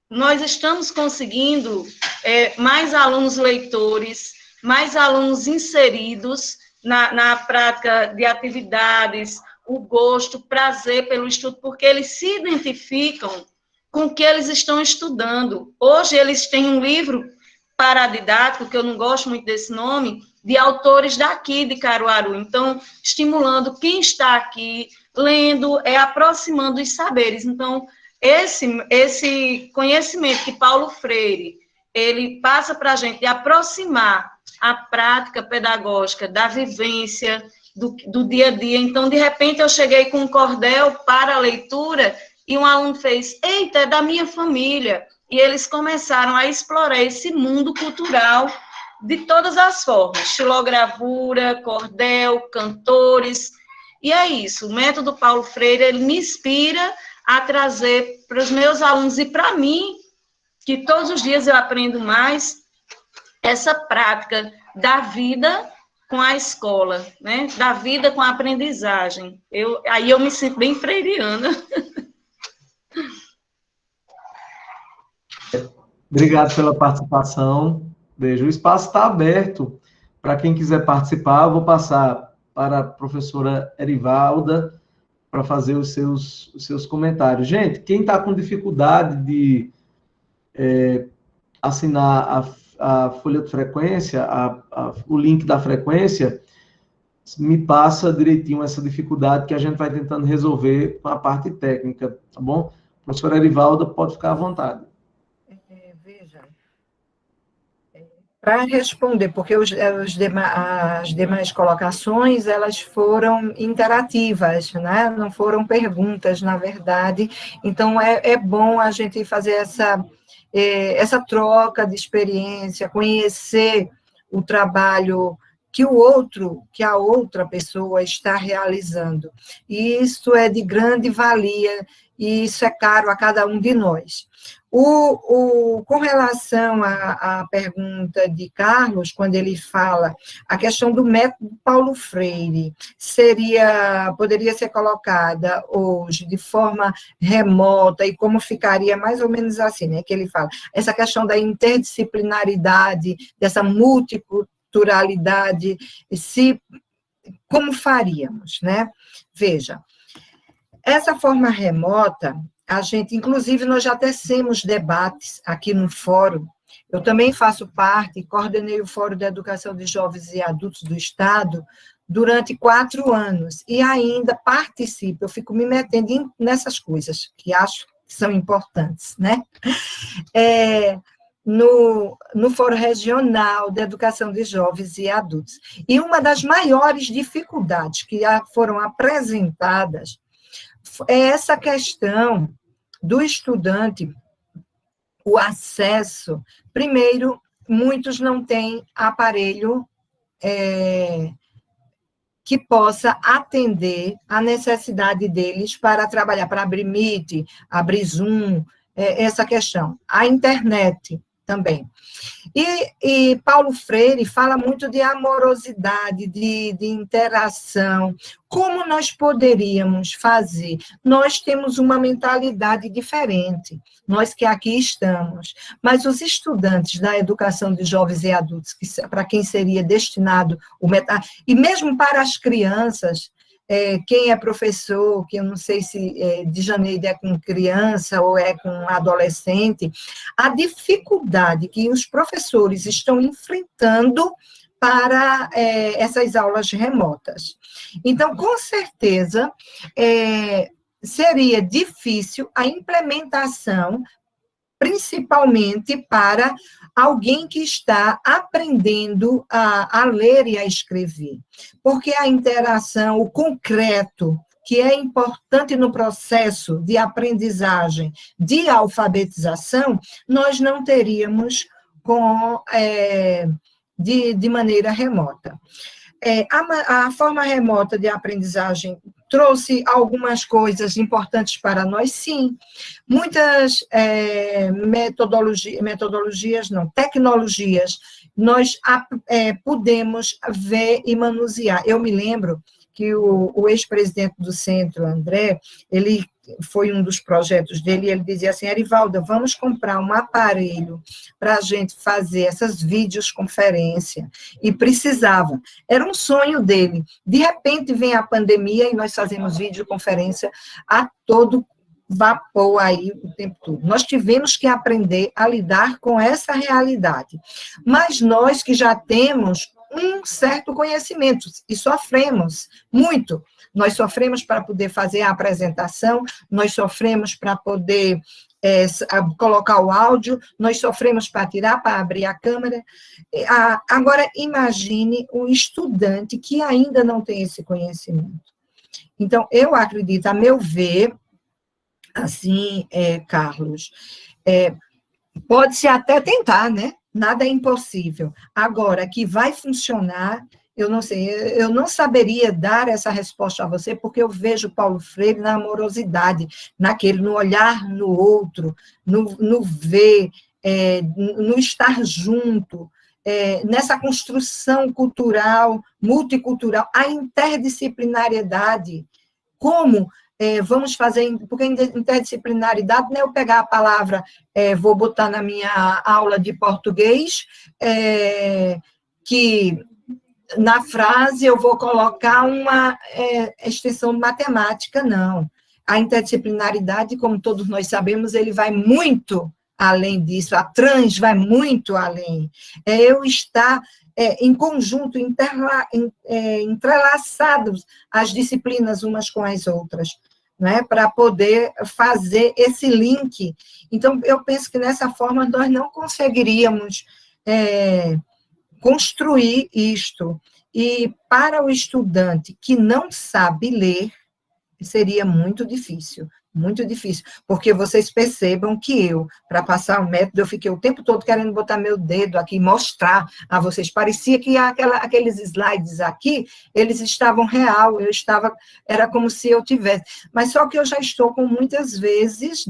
nós estamos conseguindo mais alunos leitores, mais alunos inseridos na prática de atividades, o gosto, o prazer pelo estudo, porque eles se identificam com o que eles estão estudando. Hoje, eles têm um livro paradidático, que eu não gosto muito desse nome, de autores daqui de Caruaru. Então, estimulando quem está aqui, lendo, aproximando os saberes. Então, esse conhecimento que Paulo Freire, ele passa para a gente de aproximar a prática pedagógica da vivência, do dia a dia. Então, de repente, eu cheguei com um cordel para a leitura e um aluno fez, eita, é da minha família. E eles começaram a explorar esse mundo cultural de todas as formas, xilogravura, cordel, cantores, e é isso. O método Paulo Freire, ele me inspira a trazer para os meus alunos e para mim, que todos os dias eu aprendo mais, essa prática da vida com a escola, né? Da vida com a aprendizagem. Aí eu me sinto bem freiriana. Obrigado pela participação. Veja, o espaço está aberto para quem quiser participar. Eu vou passar para a professora Erivalda para fazer os seus comentários. Gente, quem está com dificuldade de assinar a folha de frequência, o link da frequência, me passa direitinho essa dificuldade que a gente vai tentando resolver com a parte técnica, tá bom? Professora Erivalda, pode ficar à vontade. Veja, para responder, porque as demais colocações, elas foram interativas, né? Não foram perguntas, na verdade. Então, é bom a gente fazer essa troca de experiência, conhecer o trabalho que a outra pessoa está realizando. E isso é de grande valia, e isso é caro a cada um de nós. Com relação à pergunta de Carlos, quando ele fala a questão do método Paulo Freire, poderia ser colocada hoje de forma remota, e como ficaria mais ou menos assim, né, que ele fala, essa questão da interdisciplinaridade, dessa multiculturalidade, como faríamos, né? Veja, essa forma remota, inclusive, nós já tecemos debates aqui no fórum. Eu também faço parte, coordenei o Fórum de Educação de Jovens e Adultos do Estado durante 4 anos, e ainda participo, eu fico me metendo nessas coisas, que acho que são importantes, né? No Fórum Regional de Educação de Jovens e Adultos. E uma das maiores dificuldades que foram apresentadas é essa questão do estudante, o acesso. Primeiro, muitos não têm aparelho que possa atender a necessidade deles para trabalhar, para abrir Meet, abrir Zoom, essa questão. A internet também. E Paulo Freire fala muito de amorosidade, de interação. Como nós poderíamos fazer? Nós temos uma mentalidade diferente, nós que aqui estamos, mas os estudantes da educação de jovens e adultos, para quem seria destinado e mesmo para as crianças, quem é professor, que eu não sei se de Janeiro é com criança ou é com adolescente, a dificuldade que os professores estão enfrentando para essas aulas remotas. Então, com certeza, seria difícil a implementação, principalmente para alguém que está aprendendo a ler e a escrever, porque a interação, o concreto, que é importante no processo de aprendizagem, de alfabetização, nós não teríamos de maneira remota. A forma remota de aprendizagem trouxe algumas coisas importantes para nós, sim. Muitas tecnologias, nós pudemos ver e manusear. Eu me lembro que o ex-presidente do Centro, André, ele foi um dos projetos dele, e ele dizia assim, Erivalda, vamos comprar um aparelho para a gente fazer essas videoconferências, e precisava. Era um sonho dele. De repente vem a pandemia e nós fazemos videoconferência a todo vapor aí o tempo todo. Nós tivemos que aprender a lidar com essa realidade. Mas nós que já temos um certo conhecimento, e sofremos muito. Nós sofremos para poder fazer a apresentação, nós sofremos para poder colocar o áudio, nós sofremos para tirar, para abrir a câmera. Agora, imagine um estudante que ainda não tem esse conhecimento. Então, eu acredito, a meu ver, assim, Carlos, pode-se até tentar, né? Nada é impossível. Agora, que vai funcionar, eu não sei, eu não saberia dar essa resposta a você, porque eu vejo Paulo Freire na amorosidade, no olhar no outro, no ver, no estar junto, nessa construção cultural, multicultural, a interdisciplinariedade. Como vamos fazer, porque interdisciplinaridade não é eu pegar a palavra, vou botar na minha aula de português, que na frase eu vou colocar uma extensão matemática, não. A interdisciplinaridade, como todos nós sabemos, ele vai muito além disso, a trans vai muito além. Eu estar em conjunto, entrelaçados as disciplinas umas com as outras, né, para poder fazer esse link. Então, eu penso que nessa forma nós não conseguiríamos construir isto. E para o estudante que não sabe ler, seria muito difícil. muito difícil, porque vocês percebam que para passar o método, eu fiquei o tempo todo querendo botar meu dedo aqui, mostrar a vocês, parecia que aqueles slides aqui, eles estavam real, era como se eu tivesse, mas só que eu já estou com muitas vezes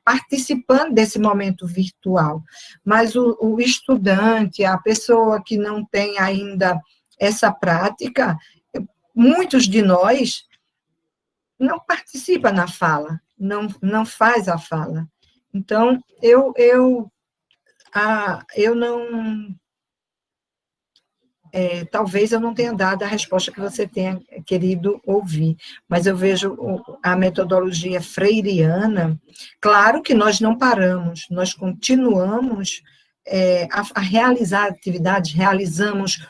participando desse momento virtual, mas o estudante, a pessoa que não tem ainda essa prática, muitos de nós não participa na fala, não faz a fala. Então, eu não... talvez eu não tenha dado a resposta que você tenha querido ouvir, mas eu vejo a metodologia freiriana, claro que nós não paramos, nós continuamos a realizar atividades, realizamos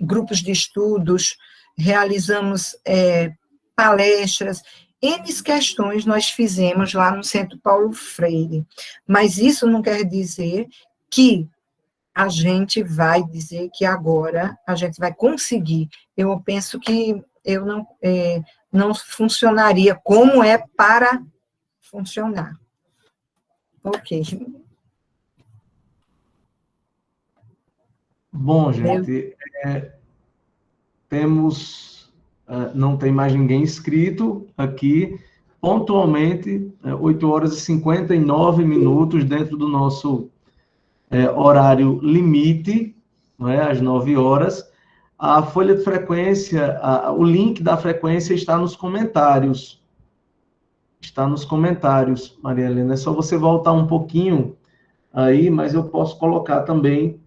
grupos de estudos, realizamos palestras, N questões nós fizemos lá no Centro Paulo Freire, mas isso não quer dizer que a gente vai dizer que agora a gente vai conseguir. Eu penso que eu não funcionaria como é para funcionar. Ok. Bom, gente, não tem mais ninguém inscrito aqui, pontualmente, 8 horas e 59 minutos dentro do nosso horário limite, não é? Às 9 horas. A folha de frequência, o link da frequência está nos comentários. Está nos comentários, Maria Helena. É só você voltar um pouquinho aí, mas eu posso colocar também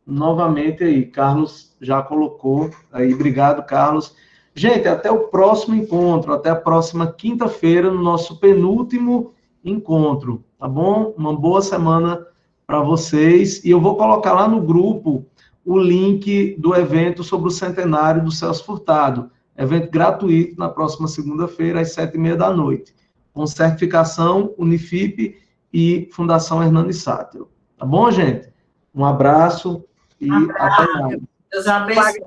novamente aí. Carlos já colocou aí. Obrigado, Carlos. Gente, até o próximo encontro, até a próxima quinta-feira, no nosso penúltimo encontro, tá bom? Uma boa semana para vocês. E eu vou colocar lá no grupo o link do evento sobre o centenário do Celso Furtado. Evento gratuito na próxima segunda-feira, às 7h30 da noite. Com certificação Unifip e Fundação Hernani Sátil. Tá bom, gente? Um abraço e até mais. Deus abençoe.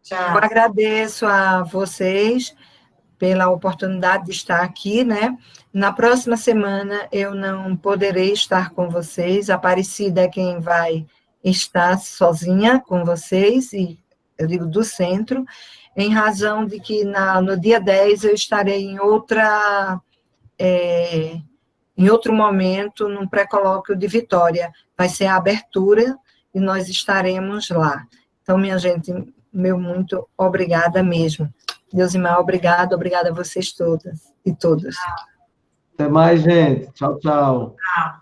Tchau. Eu agradeço a vocês pela oportunidade de estar aqui, né? Na próxima semana eu não poderei estar com vocês, a Aparecida é quem vai estar sozinha com vocês, e eu digo do centro, em razão de que no dia 10 eu estarei em outro momento, num pré-colóquio de Vitória, vai ser a abertura e nós estaremos lá. Então, minha gente, meu muito obrigada mesmo. Deusimar, obrigada a vocês todas e todos. Até mais, gente. Tchau, tchau. Tchau.